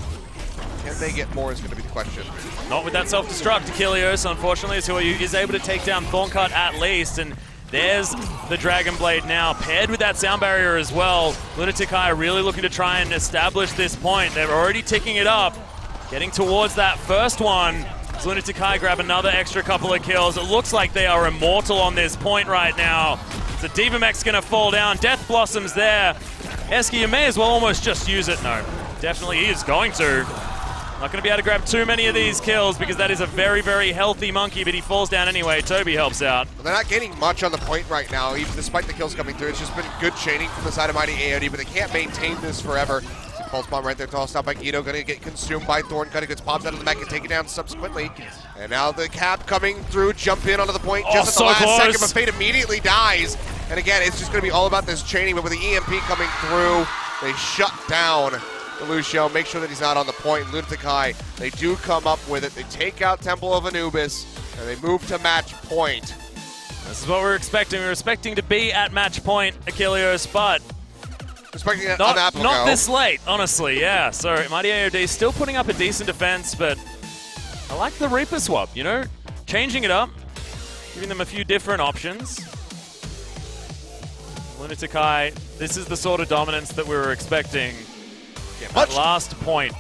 Can they get more is going to be the question. Not with that self-destruct. Achilleos, unfortunately, is who is able to take down Thorncut at least. And there's the Dragon Blade now, paired with that sound barrier as well. Lunatic-Hai really looking to try and establish this point. They're already ticking it up, getting towards that first one. Lunatic-Hai grab another extra couple of kills. It looks like they are immortal on this point right now. So Divamek's gonna fall down. Death Blossom's there. Eski, you may as well almost just use it. No, definitely he is going to. Not gonna be able to grab too many of these kills because that is a very, very healthy monkey, but he falls down anyway. Toby helps out. Well, they're not getting much on the point right now, even despite the kills coming through. It's just been good chaining from the side of Mighty AOD, but they can't maintain this forever. Pulse Bomb right there, tossed out by Guido, gonna get consumed by Thorncut. It gets popped out of the mech and taken down subsequently. And now the cap coming through, jump in onto the point just at the last second, but Fate immediately dies. And again, it's just gonna be all about this chaining, but with the EMP coming through, they shut down Lucio, make sure that he's not on the point. Lunatic-Hai, they do come up with it. They take out Temple of Anubis, and they move to match point. This is what we're expecting. We're expecting to be at match point, Achilleos, but expecting not this late, honestly, yeah. So Mighty AOD still putting up a decent defense, but I like the Reaper swap, you know? Changing it up, giving them a few different options. Lunatic-Hai, this is the sort of dominance that we were expecting. Yeah, that last point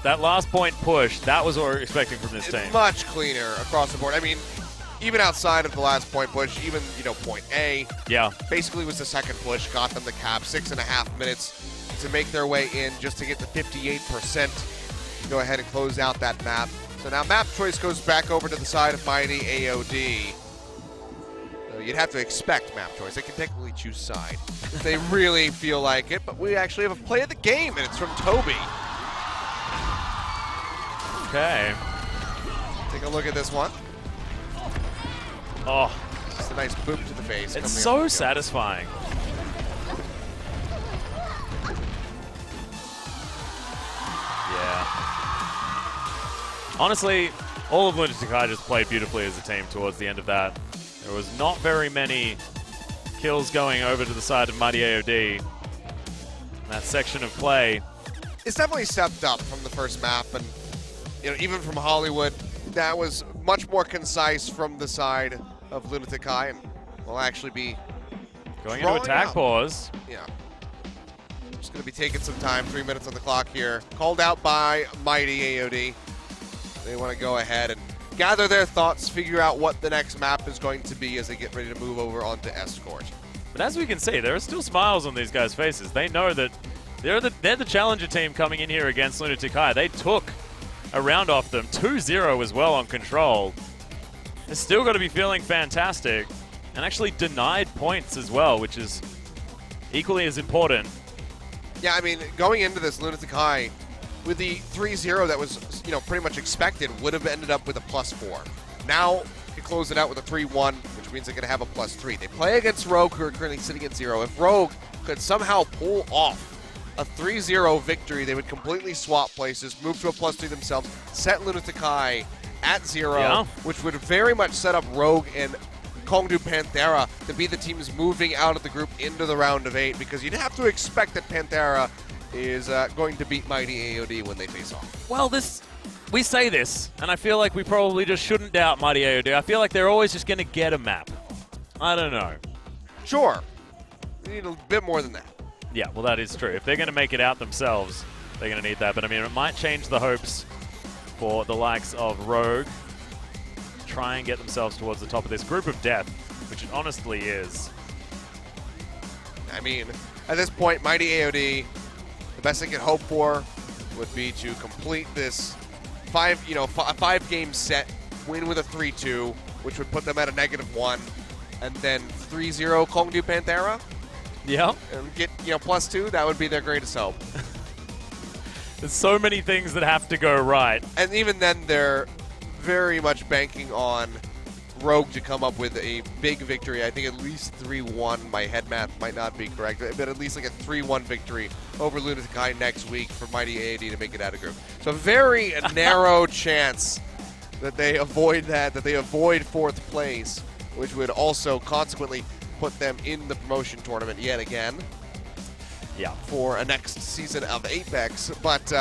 push, that was what we were expecting from this team. Much cleaner across the board. I mean, even outside of the last point push, even, you know, point A, basically was the second push, got them the cap, 6.5 minutes to make their way in just to get the 58%. Go ahead and close out that map. So now map choice goes back over to the side of Mighty AOD. So you'd have to expect map choice. They can technically choose side if they really feel like it, but we actually have a play of the game, and it's from Toby. Okay. Take a look at this one. Oh, just a nice boop to the face. It's so satisfying. Yeah. Honestly, all of Lunatic-Hai just played beautifully as a team towards the end of that. There was not very many kills going over to the side of Mighty AOD in that section of play. It's definitely stepped up from the first map, and you know, even from Hollywood, that was much more concise from the side of Lunatic-Hai, and will actually be going into attack pause. Yeah. Just going to be taking some time, 3 minutes on the clock here. Called out by Mighty AOD. They want to go ahead and gather their thoughts, figure out what the next map is going to be as they get ready to move over onto Escort. But as we can see, there are still smiles on these guys' faces. They know that they're the challenger team coming in here against Lunatic-Hai. They took a round off them, 2-0 as well on control. They're still going to be feeling fantastic and actually denied points as well, which is equally as important. Yeah, I mean, going into this, Lunatic-Hai, with the 3-0 that was, you know, pretty much expected, would have ended up with a +4. Now, you close it out with a 3-1, which means they're going to have a +3. They play against Rogue, who are currently sitting at 0. If Rogue could somehow pull off a 3-0 victory, they would completely swap places, move to a +3 themselves, set Lunatic-Hai at 0, which would very much set up Rogue and Kongdu Panthera to be the teams moving out of the group into the round of 8, because you'd have to expect that Panthera is going to beat Mighty AOD when they face off. Well, we say this, and I feel like we probably just shouldn't doubt Mighty AOD. I feel like they're always just going to get a map. I don't know. Sure. We need a bit more than that. Yeah, well, that is true. If they're going to make it out themselves, they're going to need that. But, I mean, it might change the hopes for the likes of Rogue. Try and get themselves towards the top of this group of death, which it honestly is. I mean, at this point, Mighty AOD, the best they could hope for would be to complete this 5-game set, win with a 3-2, which would put them at a -1, and then 3-0 Kongdu Panthera. Yeah. And get, +2, that would be their greatest hope. There's so many things that have to go right. And even then, they're very much banking on Rogue to come up with a big victory. I think at least 3-1. My head math might not be correct, but at least like a 3-1 victory over Lunatic-Hai next week for Mighty AOD to make it out of group. So very narrow chance that they avoid that they avoid 4th place, which would also consequently put them in the promotion tournament yet again. Yeah. For a next season of Apex, but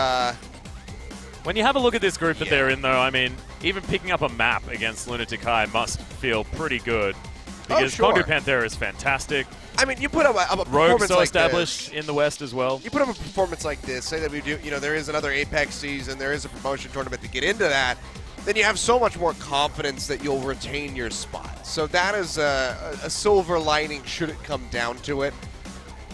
when you have a look at this group that they're in, though, I mean, even picking up a map against Lunatic-Hai must feel pretty good because Congo Panthera is fantastic. I mean, you put up a Rogue performance so like established this, in the West as well. You put up a performance like this, say that we do, there is another Apex season, there is a promotion tournament to get into that, then you have so much more confidence that you'll retain your spot. So that is a silver lining should it come down to it.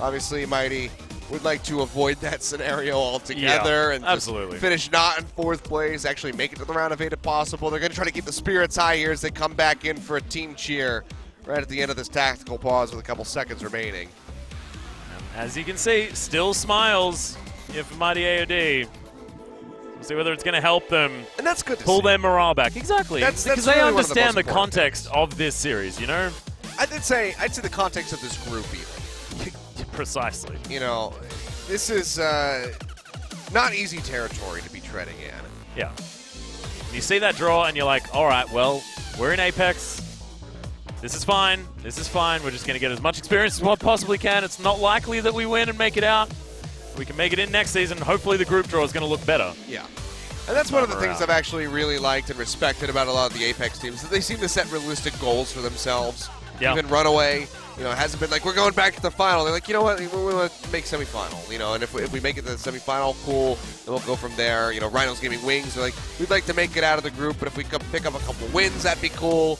Obviously, Mighty would like to avoid that scenario altogether and just finish not in 4th place, actually make it to the round of 8 if possible. They're going to try to keep the spirits high here as they come back in for a team cheer right at the end of this tactical pause with a couple seconds remaining. As you can see, still smiles here for Mighty AOD. We'll see whether it's going to help them and that's good to pull see. their morale back. Exactly. That's because really they one of the understand most the context of this series, you know? I'd say the context of this group even. Precisely. This is not easy territory to be treading in. Yeah. You see that draw and you're like, all right, well, we're in Apex. This is fine. This is fine. We're just going to get as much experience as we possibly can. It's not likely that we win and make it out. We can make it in next season. Hopefully the group draw is going to look better. Yeah. And that's one of the things I've actually really liked and respected about a lot of the Apex teams, that they seem to set realistic goals for themselves. Yeah. Even Runaway, it hasn't been like, we're going back to the final. They're like, you know what, we want to make semifinal, and if we make it to the semifinal, cool, then we'll go from there. Rhino's giving wings. They're like, we'd like to make it out of the group, but if we could pick up a couple wins, that'd be cool.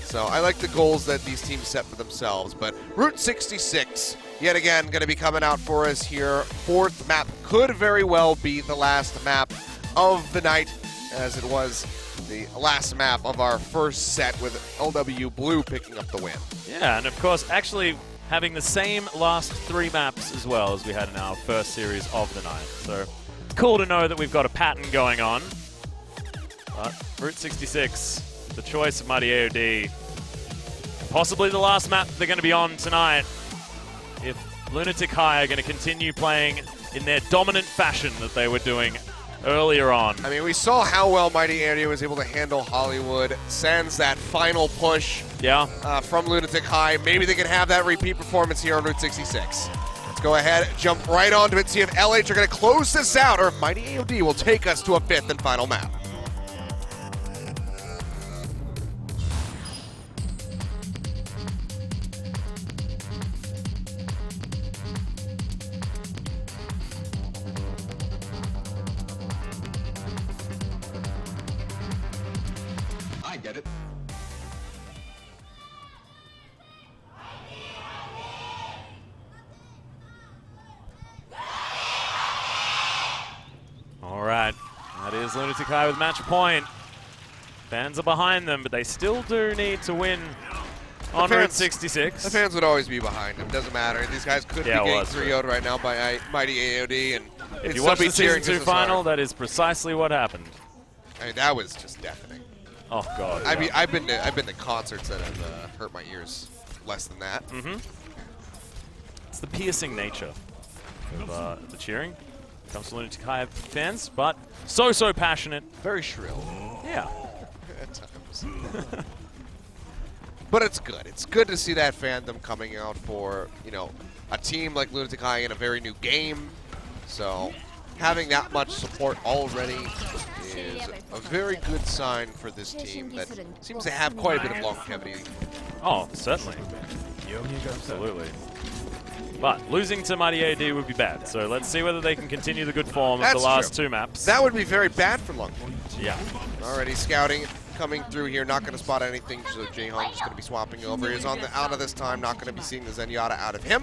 So I like the goals that these teams set for themselves. But Route 66, yet again, going to be coming out for us here. 4th map could very well be the last map of the night, as it was the last map of our first set with LW Blue picking up the win. Yeah, and of course, actually having the same last 3 maps as well as we had in our first series of the night. So cool to know that we've got a pattern going on. But Route 66, the choice of Mighty AOD, possibly the last map they're going to be on tonight if Lunatic-Hai are going to continue playing in their dominant fashion that they were doing earlier on. I mean, we saw how well Mighty AOD was able to handle Hollywood. Sans that final push from Lunatic-Hai. Maybe they can have that repeat performance here on Route 66. Let's go ahead, jump right onto it, see if LH are going to close this out, or if Mighty AOD will take us to a 5th and final map. I get it. All right, that is Lunatic-Hai with match point. Fans are behind them, but they still do need to win on Route 66. The fans would always be behind them. Doesn't matter. These guys could be getting 3-0'd right now by Mighty AOD. And if you watch the Season 2 final, that is precisely what happened. I mean, that was just deafening. Oh, God. I mean, I've been to concerts that have hurt my ears less than that. Mm-hmm. It's the piercing nature of the cheering. Comes to Lunatic-Hai fans, but so passionate. Very shrill. Yeah. At times. But it's good. It's good to see that fandom coming out for, a team like Lunatic-Hai in a very new game. So having that much support already is a very good sign for this team that seems to have quite a bit of longevity. Oh, certainly. Absolutely. But losing to Mighty AOD would be bad, so let's see whether they can continue the good form of the last 2 maps. That would be very bad for Lung. Yeah. Already scouting coming through here, not going to spot anything, so Jaehong just going to be swapping over. He's on the out of this time, not going to be seeing the Zenyatta out of him.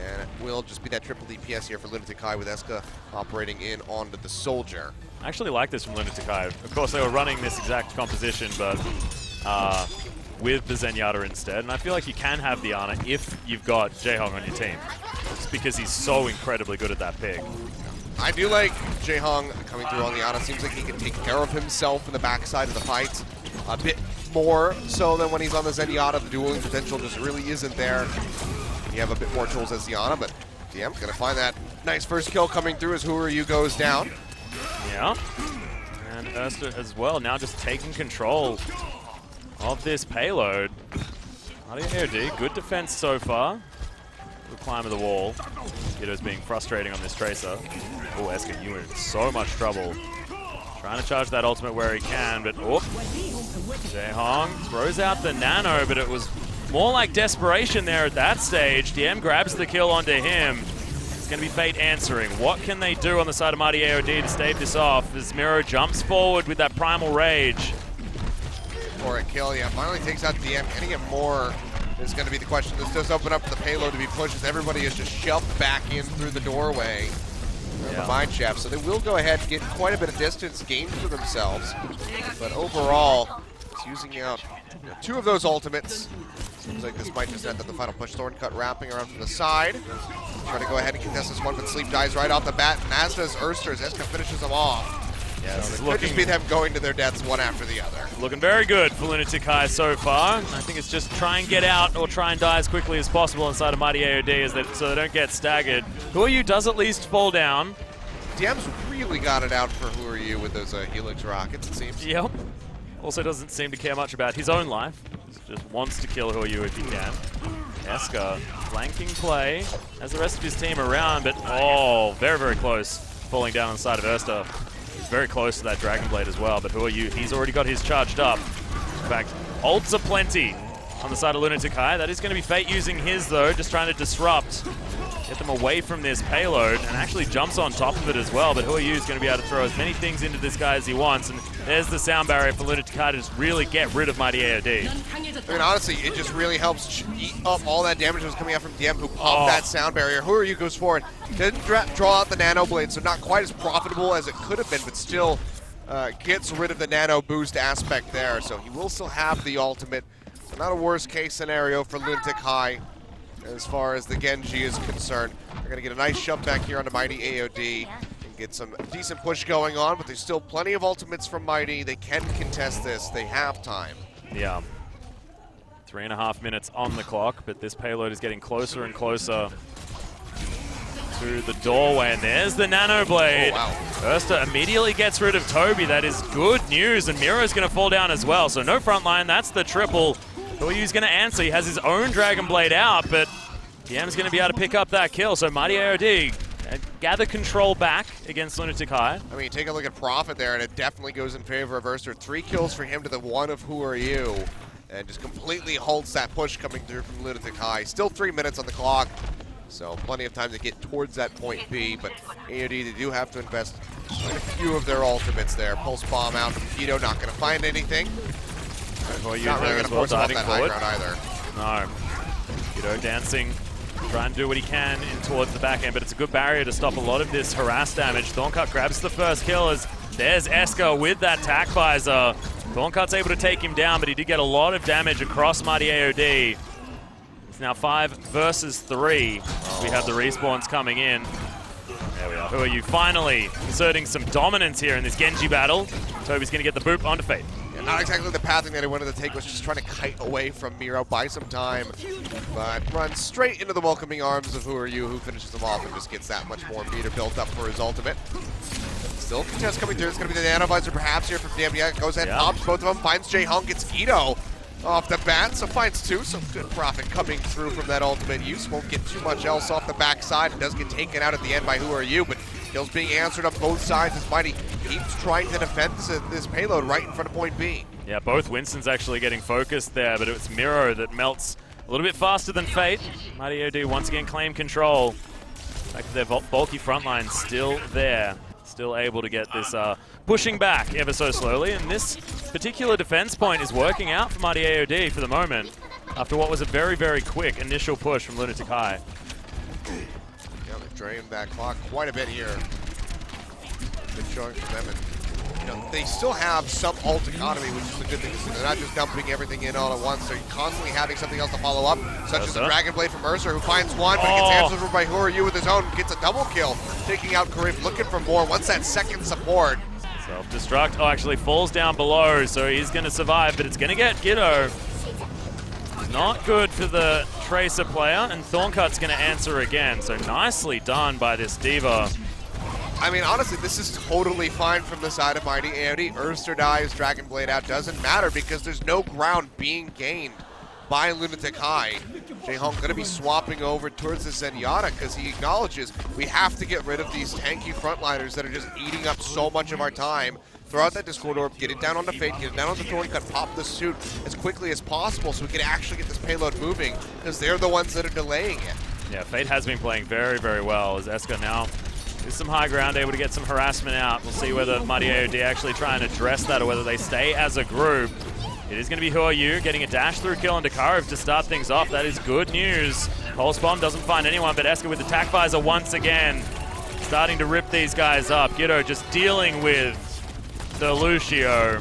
And it will just be that triple DPS here for Lunatic-Hai with Eska operating in onto the Soldier. I actually like this from Lunatic-Hai. Of course, they were running this exact composition, but with the Zenyatta instead. And I feel like you can have the Ana if you've got Jaehong on your team. It's because he's so incredibly good at that pick. I do like Jaehong coming through on the Ana. Seems like he can take care of himself in the backside of the fight a bit more so than when he's on the Zenyatta. The dueling potential just really isn't there. You have a bit more tools as the Ana, but DM's going to find that nice first kill coming through as Who Are You goes down. Yeah. And Erster as well, now just taking control of this payload. AOD, good defense so far. Good climb of the wall. Guido's being frustrating on this Tracer. Oh, Eska, you are in so much trouble. Trying to charge that ultimate where he can, but oh. Jaehong throws out the nano, but it was more like desperation there at that stage. DM grabs the kill onto him. It's going to be Fate answering. What can they do on the side of Mighty AOD to stave this off as Miro jumps forward with that Primal Rage? For a kill, yeah, finally takes out DM. Can he get more is going to be the question. This does open up the payload to be pushed as everybody is just shoved back in through the doorway. The mine shaft, so they will go ahead and get quite a bit of distance gained for themselves. But overall, it's using out 2 of those ultimates. Seems like this might just end up the final push. Thorn cut wrapping around from the side. Trying to go ahead and contest this one, but Sleep dies right off the bat, and as does Erster. Eska finishes them off. Yeah, so it could just be them going to their deaths one after the other. Looking very good for Lunatic-Hai so far. I think it's just try and get out or try and die as quickly as possible inside of Mighty AOD so they don't get staggered. Who Are You does at least fall down. DM's really got it out for Who Are You with those Helix rockets, it seems. Yep. Also doesn't seem to care much about his own life. Just wants to kill Who Are You if he can. Eska flanking play as the rest of his team around, but oh, very, very close. Falling down on the side of Erster. He's very close to that Dragon Blade as well, but Who Are You? He's already got his charged up. In fact, ults are plenty on the side of Lunatic-Hai. That is going to be Fate using his though, just trying to disrupt. Get them away from this payload, and actually jumps on top of it as well, but Who Are You is going to be able to throw as many things into this guy as he wants, and there's the sound barrier for Lunatic-Hai to just really get rid of Mighty AOD. I mean, honestly, it just really helps eat up all that damage that was coming out from DM, who popped that sound barrier. Who Are You goes forward, didn't draw out the nano blade, so not quite as profitable as it could have been, but still gets rid of the nano boost aspect there, so he will still have the ultimate. So not a worst case scenario for Lunatic-Hai as far as the Genji is concerned. They're going to get a nice shove back here onto Mighty AOD and get some decent push going on, but there's still plenty of ultimates from Mighty. They can contest this. They have time. Yeah. 3.5 minutes on the clock, but this payload is getting closer and closer to the doorway, and there's the nano blade. Oh, wow. Erster immediately gets rid of Toby. That is good news, and Miro's going to fall down as well. So no front line, that's the triple. Who Are You's going to answer. He has his own Dragon Blade out, but DM's going to be able to pick up that kill. So Mighty AOD gather control back against Lunatic-Hai. I mean, take a look at Profit there, and it definitely goes in favor of Erster. 3 kills for him to the 1 of Who Are You, and just completely halts that push coming through from Lunatic-Hai. Still 3 minutes on the clock, so plenty of time to get towards that point B, but AOD, they do have to invest quite a few of their ultimates there. Pulse Bomb out from Guido, not going to find anything. Not really going to force him off that high ground either. No. Guido dancing, trying to do what he can in towards the back end, but it's a good barrier to stop a lot of this harass damage. Thorncut grabs the first kill as there's Eska with that tack visor. Thorncut's able to take him down, but he did get a lot of damage across Mighty AOD. It's now 5 versus 3. We have the respawns coming in. There we are. Who Are You finally inserting some dominance here in this Genji battle. Toby's going to get the boop onto Fate. Not exactly the pathing that he wanted to take, was just trying to kite away from Miro, buy some time, but runs straight into the welcoming arms of Who Are You, who finishes him off and just gets that much more meter built up for his ultimate. Still contest coming through. It's going to be the nano visor perhaps here from DM. Yeah, goes ahead, pops both of them, finds Jaehong, gets Guido off the bat, so finds 2. Some good profit coming through from that ultimate use. Won't get too much else off the backside. It does get taken out at the end by Who Are You, but kills being answered on both sides as Mighty keeps trying to defend this payload right in front of point B. Yeah, both Winston's actually getting focused there, but it's Miro that melts a little bit faster than Fate. Mighty AOD once again claim control. In fact, their bulky front line still there. Still able to get this pushing back ever so slowly, and this particular defense point is working out for Mighty AOD for the moment after what was a very, very quick initial push from Lunatic-Hai. Yeah, they're draining that clock quite a bit here. Good showing from them, and you know, they still have some ult economy, which is a good thing to see. They're not just dumping everything in all at once. They're constantly having something else to follow up, such as the Dragon Blade from Mercer, who finds one, but gets answered over by Who Are You with his own, gets a double kill, taking out Karif, looking for more. Once that second support. Self-destruct. Oh, actually falls down below, so he's going to survive, but it's going to get Guido. Not good for the Tracer player, and Thorncut's going to answer again. So nicely done by this D.Va. I mean, honestly, this is totally fine from the side of Mighty AOD. Urster dies, Dragon Blade out, doesn't matter because there's no ground being gained by Lunatic-Hai. Jaehong going to be swapping over towards the Zenyatta because he acknowledges we have to get rid of these tanky frontliners that are just eating up so much of our time. Throw out that Discord Orb, get it down onto Fate, get it down onto Thorn Cut, pop the suit as quickly as possible so we can actually get this payload moving because they're the ones that are delaying it. Yeah, Fate has been playing very, very well as Eska now is some high ground, able to get some harassment out. We'll see whether Mighty AOD actually try and address that or whether they stay as a group. It is going to be Who Are You getting a dash through kill on Dakarov to start things off. That is good news. Pulse Bomb doesn't find anyone, but Eska with the Tac Visor once again. Starting to rip these guys up. Giddo just dealing with the Lucio.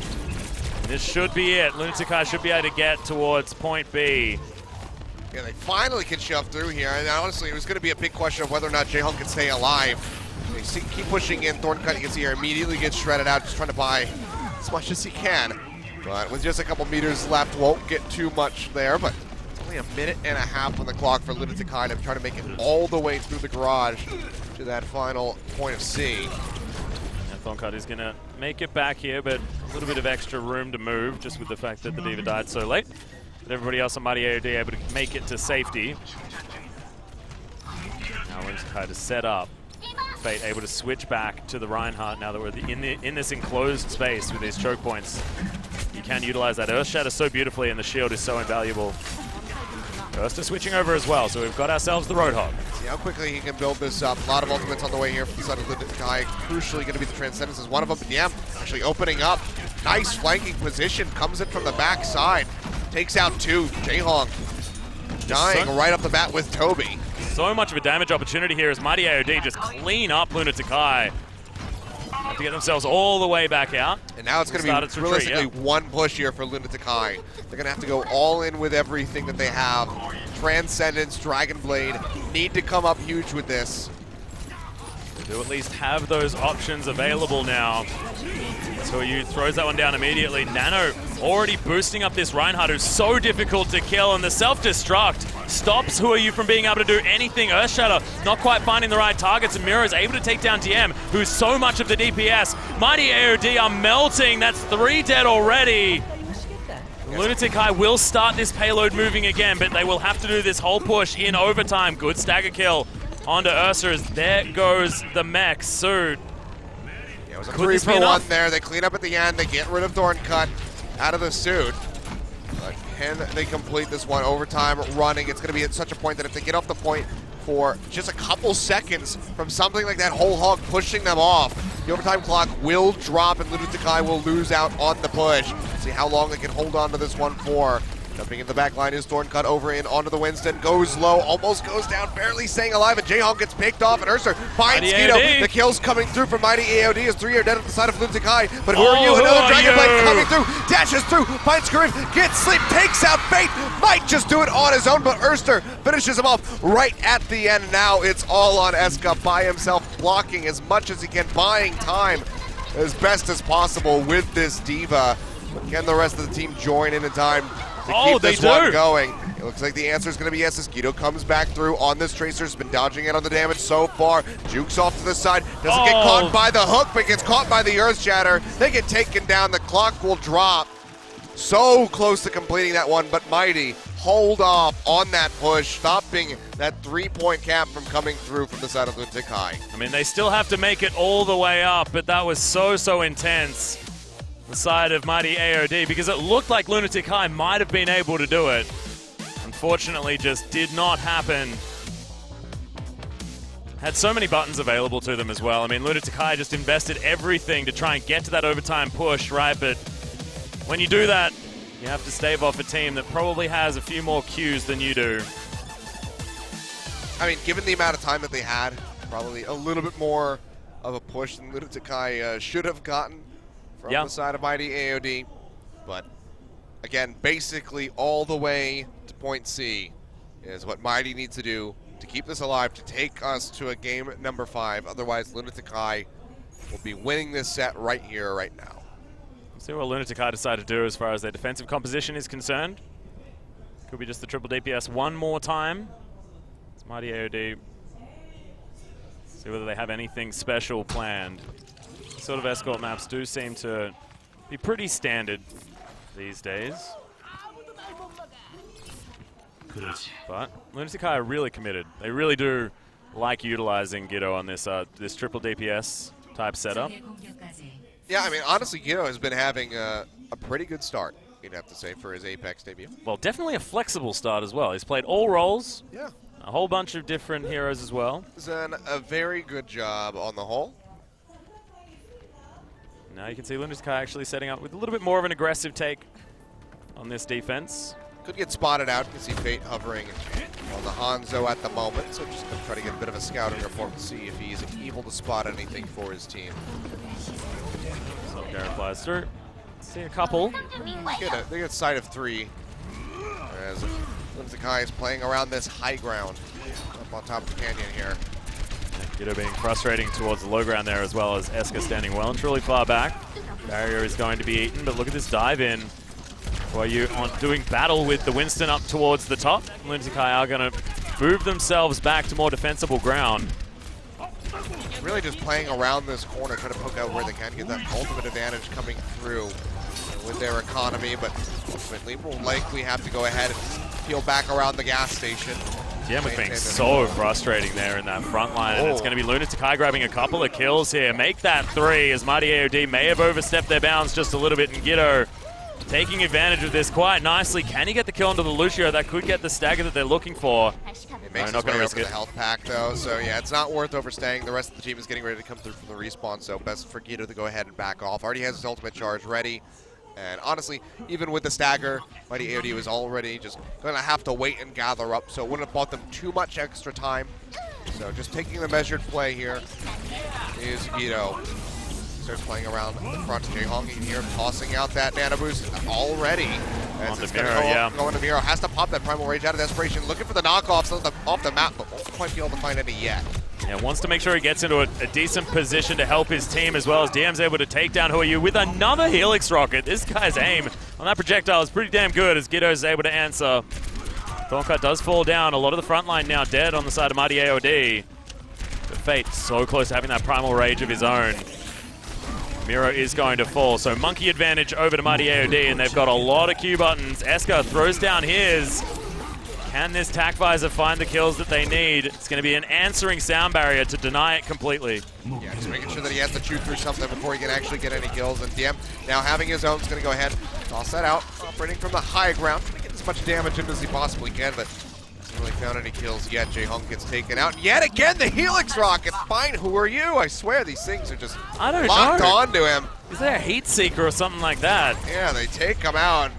This should be it. Lunatic-Hai should be able to get towards point B. Yeah, they finally can shove through here, and honestly, it was going to be a big question of whether or not Jaehong can stay alive. They keep pushing in. Thorn Cut, you can see here, immediately gets shredded out, just trying to buy as much as he can. But with just a couple meters left, won't get too much there, but it's only a minute and a half on the clock for Lunatic-Hai to try to make it all the way through the garage to that final point of C. And Thorn Cut is going to make it back here, but a little bit of extra room to move, just with the fact that the D.Va died so late. But everybody else on Mighty AOD able to make it to safety. Now Lunatic-Hai to set up. Fate able to switch back to the Reinhardt now that we're in this enclosed space with these choke points. You can utilize that Earth Shatter so beautifully, and the shield is so invaluable. Urster switching over as well, so we've got ourselves the Roadhog. See how quickly he can build this up. A lot of ultimates on the way here from the side of Lunatic-Hai. Crucially going to be the Transcendence as one of them. But yeah, actually opening up. Nice flanking position. Comes in from the back side. Takes out two. Jaehong dying right up the bat with Toby. So much of a damage opportunity here as Mighty AOD just clean up Lunatic-Hai. Have to get themselves all the way back out. And now it's going to be realistically one push here for Lunatic-Hai. They're going to have to go all in with everything that they have. Transcendence, Dragon Blade need to come up huge with this. They do at least have those options available now. So you throws that one down immediately. Nano already boosting up this Reinhardt, who's so difficult to kill, and the self-destruct stops Who Are You from being able to do anything. Earthshatter not quite finding the right targets, and Miro is able to take down DM, who's so much of the DPS. Mighty AOD are melting. That's 3 dead already. Lunatic-Hai will start this payload moving again, but they will have to do this whole push in overtime. Good stagger kill onto Ursa as there goes the mech suit. It was a 3-for-1 there. They clean up at the end. They get rid of Thorn Cut out of the suit. But can they complete this one? Overtime running. It's going to be at such a point that if they get off the point for just a couple seconds from something like that whole hog pushing them off, the overtime clock will drop and Lunatic-Hai will lose out on the push. See how long they can hold on to this one for. Jumping in the back line is Thorn Cut over in onto the Winston. Goes low, almost goes down, barely staying alive, and Jaehong gets picked off, and Ursa finds Skeeto. The kills coming through from Mighty AOD as 3 are dead at the side of Lunatic-Hai. But Who Are You? Another Dragon Blade coming through, dashes through, finds Karif, gets sleep, takes out Fate, might just do it on his own, but Urster finishes him off right at the end. Now it's all on Eska by himself, blocking as much as he can, buying time as best as possible with this D.Va. But can the rest of the team join in time to keep this one going? It looks like the answer is going to be yes. Skeeto comes back through on this Tracer. Has been dodging out on the damage so far. Jukes off to the side. Doesn't get caught by the hook, but gets caught by the Earth Shatter. They get taken down. The clock will drop. So close to completing that one, but Mighty hold off on that push, stopping that 3-point cap from coming through from the side of Lunatic-Hai. I mean, they still have to make it all the way up, but that was so intense. The side of Mighty AOD, because it looked like Lunatic-Hai might have been able to do it. Unfortunately, just did not happen. Had so many buttons available to them as well. I mean, Lunatic-Hai just invested everything to try and get to that overtime push, right? But when you do that, you have to stave off a team that probably has a few more Qs than you do. I mean, given the amount of time that they had, probably a little bit more of a push than Lunatic-Hai should have gotten from the side of Mighty AOD. But again, basically all the way to point C is what Mighty needs to do to keep this alive, to take us to a game number 5. Otherwise, Lunatic-Hai will be winning this set right here, right now. See what Lunatic-Hai decide to do as far as their defensive composition is concerned. Could be just the triple DPS one more time. It's Mighty AOD See whether they have anything special planned. Sort of escort maps do seem to be pretty standard these days. But Lunatic-Hai are really committed. They really do like utilizing Guido on this this triple DPS type setup. Yeah, I mean, honestly, Guido has been having a pretty good start, you'd have to say, for his Apex debut. Well, definitely a flexible start as well. He's played all roles. Yeah. A whole bunch of different heroes as well. He's done a very good job on the whole. Now you can see Lunatic-Hai actually setting up with a little bit more of an aggressive take on this defense. Could get spotted out. You can see Fate hovering on the Hanzo at the moment, so just going to try to get a bit of a scouting report to see if he's able to spot anything for his team. So Garen flies through. See a couple. They get sight of 3 as Lunatic-Hai is playing around this high ground up on top of the canyon here. Guido being frustrating towards the low ground there, as well as Eska standing well and truly far back. Barrier is going to be eaten, but look at this dive in. While you on doing battle with the Winston up towards the top, Lunatic-Hai are going to move themselves back to more defensible ground. Really just playing around this corner, trying to poke out where they can, get that ultimate advantage coming through with their economy, but ultimately will likely have to go ahead and peel back around the gas station. GM was being so frustrating there in that front line, and it's going to be Lunatic-Hai grabbing a couple of kills here. Make that 3, as Mighty AOD may have overstepped their bounds just a little bit, and Guido taking advantage of this quite nicely. Can he get the kill onto the Lucio? That could get the stagger that they're looking for. It makes his way over the health pack, though, so yeah, it's not worth overstaying. The rest of the team is getting ready to come through from the respawn, so best for Guido to go ahead and back off. Already has his ultimate charge ready. And honestly, even with the stagger, Mighty AOD was already just going to have to wait and gather up, so it wouldn't have bought them too much extra time. So just taking the measured play here is Guido. Starts playing around the front. Jaehong, you can hear him tossing out that nano boost already. On the Miro, yeah. Going to Miro, has to pop that Primal Rage out of desperation, looking for the knockoffs off the map, but won't quite be able to find any yet. Yeah, wants to make sure he gets into a decent position to help his team, as well as DM's able to take down Who Are You with another Helix Rocket. This guy's aim on that projectile is pretty damn good, as Guido is able to answer. Thorncut does fall down. A lot of the front line now dead on the side of Mighty AOD. But Fate so close to having that Primal Rage of his own. Miro is going to fall, so monkey advantage over to Mighty AOD, and they've got a lot of Q buttons. Eska throws down his. Can this tack visor find the kills that they need? It's going to be an answering sound barrier to deny it completely. Yeah, just making sure that he has to chew through something before he can actually get any kills. And DM now having his own is going to go ahead, toss that out, operating from the high ground, trying to get as much damage in as he possibly can, but hasn't really found any kills yet. Jaehong gets taken out. And yet again, the Helix Rocket. Fine, Who Are You? I swear these things are just locked onto him. Is there a Heat Seeker or something like that? Yeah, they take him out.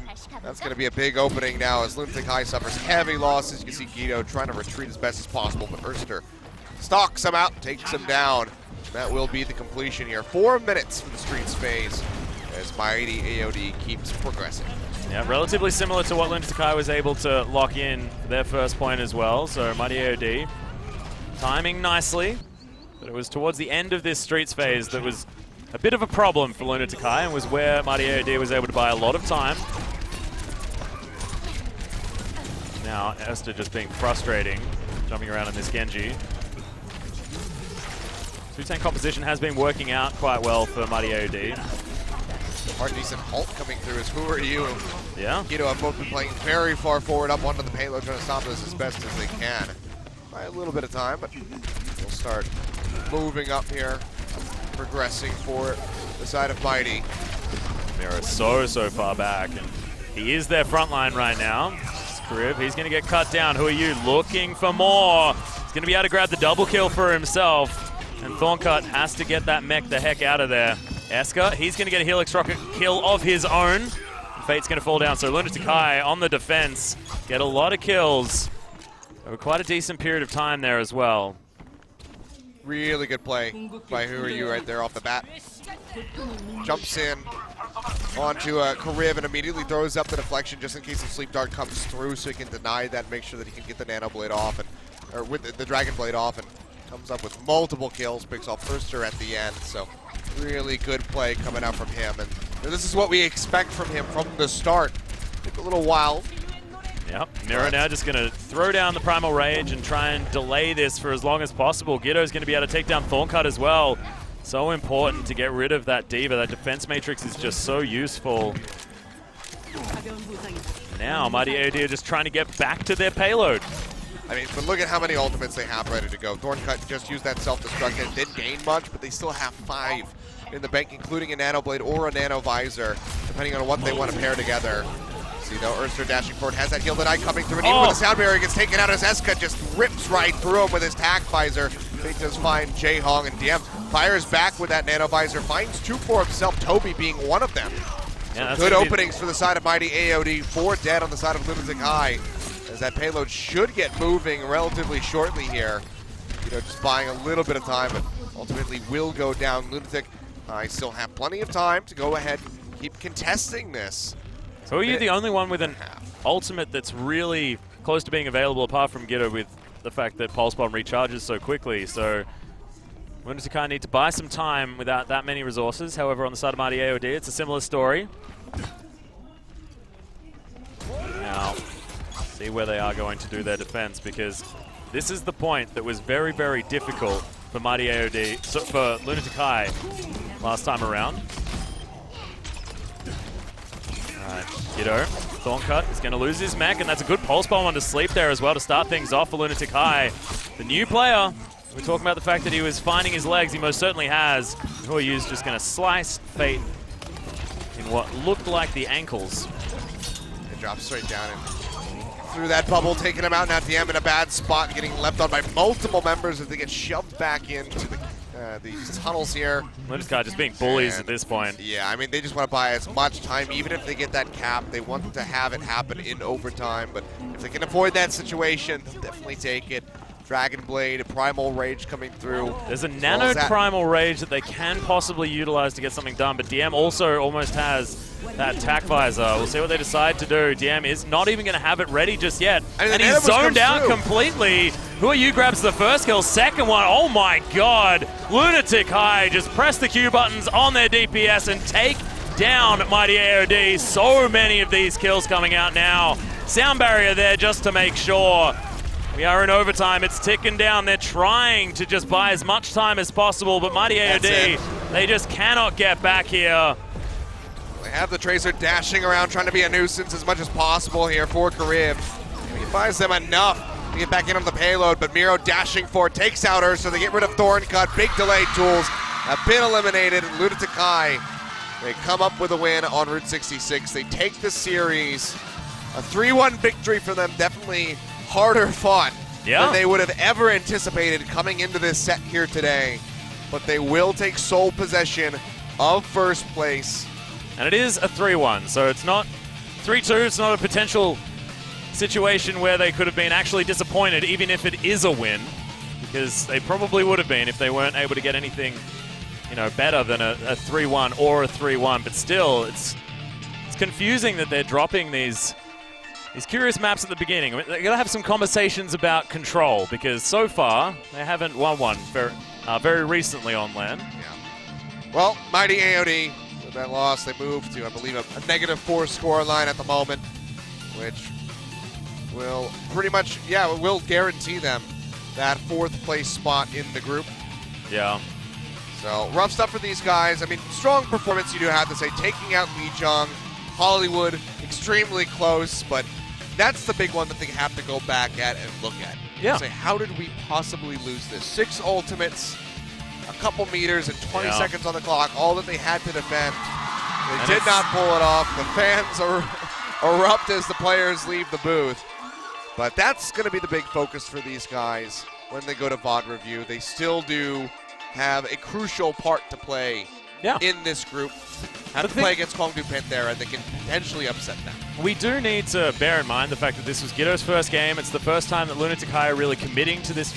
That's going to be a big opening now as Lunatic-Hai suffers heavy losses. You can see Guido trying to retreat as best as possible, but Erster stalks him out, takes him down. That will be the completion here. 4 minutes for the Streets phase as Mighty AOD keeps progressing. Yeah, relatively similar to what Lunatic-Hai was able to lock in for their first point as well. So Mighty AOD timing nicely, but it was towards the end of this Streets phase that was a bit of a problem for Lunatic-Hai, and was where Mighty AOD was able to buy a lot of time. Now, Esther just being frustrating, jumping around in this Genji. Two-tank composition has been working out quite well for Mighty AOD. Hard decent ult coming through as Who Are You? Yeah. Guido have both been playing very far forward up onto the payload, trying to stop this as best as they can. By a little bit of time, but we'll start moving up here, progressing for the side of Mighty. Mira so far back, and he is their front line right now. Crib, he's going to get cut down. Who Are You? Looking for more. He's going to be able to grab the double kill for himself. And Thorncut has to get that mech the heck out of there. Eska, he's going to get a Helix Rocket kill of his own. And Fate's going to fall down. So Lunatic-Hai on the defense. Get a lot of kills over quite a decent period of time there as well. Really good play by Who Are You right there off the bat. Jumps in onto Karib and immediately throws up the deflection just in case the Sleep Dart comes through, so he can deny that, make sure that he can get the Nano Blade off, and or with the Dragon Blade off, and comes up with multiple kills, picks off Erster at the end. So really good play coming out from him, and this is what we expect from him from the start. Took a little while. Yep, Miro now just going to throw down the Primal Rage and try and delay this for as long as possible. Guido's going to be able to take down Thorncut as well. So important to get rid of that Diva. That defense matrix is just so useful. Now, Mighty AOD are just trying to get back to their payload. I mean, but look at how many ultimates they have ready to go. Thorncut just used that self-destruct and didn't gain much, but they still have 5 in the bank, including a Nano Blade or a Nano Visor, depending on what they want to pair together. See, though, Urster dashing forward, has that Heal the Night coming through, and even with the Sound Barrier, gets taken out as Eska just rips right through him with his Tac Visor. He does find Jae Hong, and DM fires back with that Nano Visor, finds 2 for himself, Toby being one of them. Yeah, good openings for the side of Mighty AOD, 4 dead on the side of Lunatic-Hai, as that payload should get moving relatively shortly here. You know, just buying a little bit of time, but ultimately will go down. Lunatic-Hai still have plenty of time to go ahead and keep contesting this. So are you the only one with an ultimate that's really close to being available, apart from Guido, with the fact that Pulse Bomb recharges so quickly? So Lunatic-Hai need to buy some time without that many resources. However, on the side of Mighty AOD, it's a similar story. Now, see where they are going to do their defense, because this is the point that was very, very difficult for Mighty AOD, so for Lunatic-Hai last time around. Alright, Guido, Thorncut is going to lose his mech, and that's a good Pulse Bomb on to sleep there as well to start things off for Lunatic-Hai. The new player, we're talking about the fact that he was finding his legs, he most certainly has. Huayu's just going to slice Fate in what looked like the ankles. It drops straight down and through that bubble, taking him out. Now DM in a bad spot, getting left on by multiple members as they get shoved back into these tunnels here. Lunatic-Hai just being bullies at this point. Yeah, I mean, they just want to buy as much time. Even if they get that cap, they want to have it happen in overtime. But if they can avoid that situation, they'll definitely take it. Dragon Blade, Primal Rage coming through. There's a Nano Primal Rage that they can possibly utilize to get something done, but DM also almost has that Tac Visor. We'll see what they decide to do. DM is not even going to have it ready just yet, and he's zoned out completely. Huayu grabs the first kill, second one, oh my god. Lunatic-Hai just press the Q buttons on their DPS and take down Mighty AOD. So many of these kills coming out now. Sound barrier there just to make sure. We are in overtime, it's ticking down. They're trying to just buy as much time as possible, but Mighty AOD, they just cannot get back here. They have the Tracer dashing around, trying to be a nuisance as much as possible here for Carib. He buys them enough to get back in on the payload, but Miro dashing forward, takes out her, so they get rid of Thorncut. Big delay tools have been eliminated, and Lunatic-Hai, they come up with a win on Route 66. They take the series. A 3-1 victory for them, definitely harder fought than they would have ever anticipated coming into this set here today. But they will take sole possession of first place. And it is a 3-1, so it's not 3-2. It's not a potential situation where they could have been actually disappointed, even if it is a win, because they probably would have been if they weren't able to get anything, you know, better than a 3-1 or a 3-1. But still, it's confusing that they're dropping these curious maps at the beginning. I mean, they're going to have some conversations about control, because so far they haven't won one very recently on LAN. Yeah. Well, Mighty AOD, with that loss, they moved to, I believe, a -4 score line at the moment, which will pretty much, will guarantee them that 4th place spot in the group. Yeah. So, rough stuff for these guys. I mean, strong performance, you do have to say. Taking out Lee Jung, Hollywood, extremely close, but that's the big one that they have to go back at and look at. Yeah. Say, how did we possibly lose this? 6 ultimates, a couple meters, and 20 seconds on the clock, all that they had to defend. They did not pull it off. The fans erupt as the players leave the booth. But that's going to be the big focus for these guys when they go to VOD review. They still do have a crucial part to play in this group. Have to play against Kongdu Panthera, and they can potentially upset them. We do need to bear in mind the fact that this was Guido's first game. It's the first time that Lunatic-Hai are really committing to this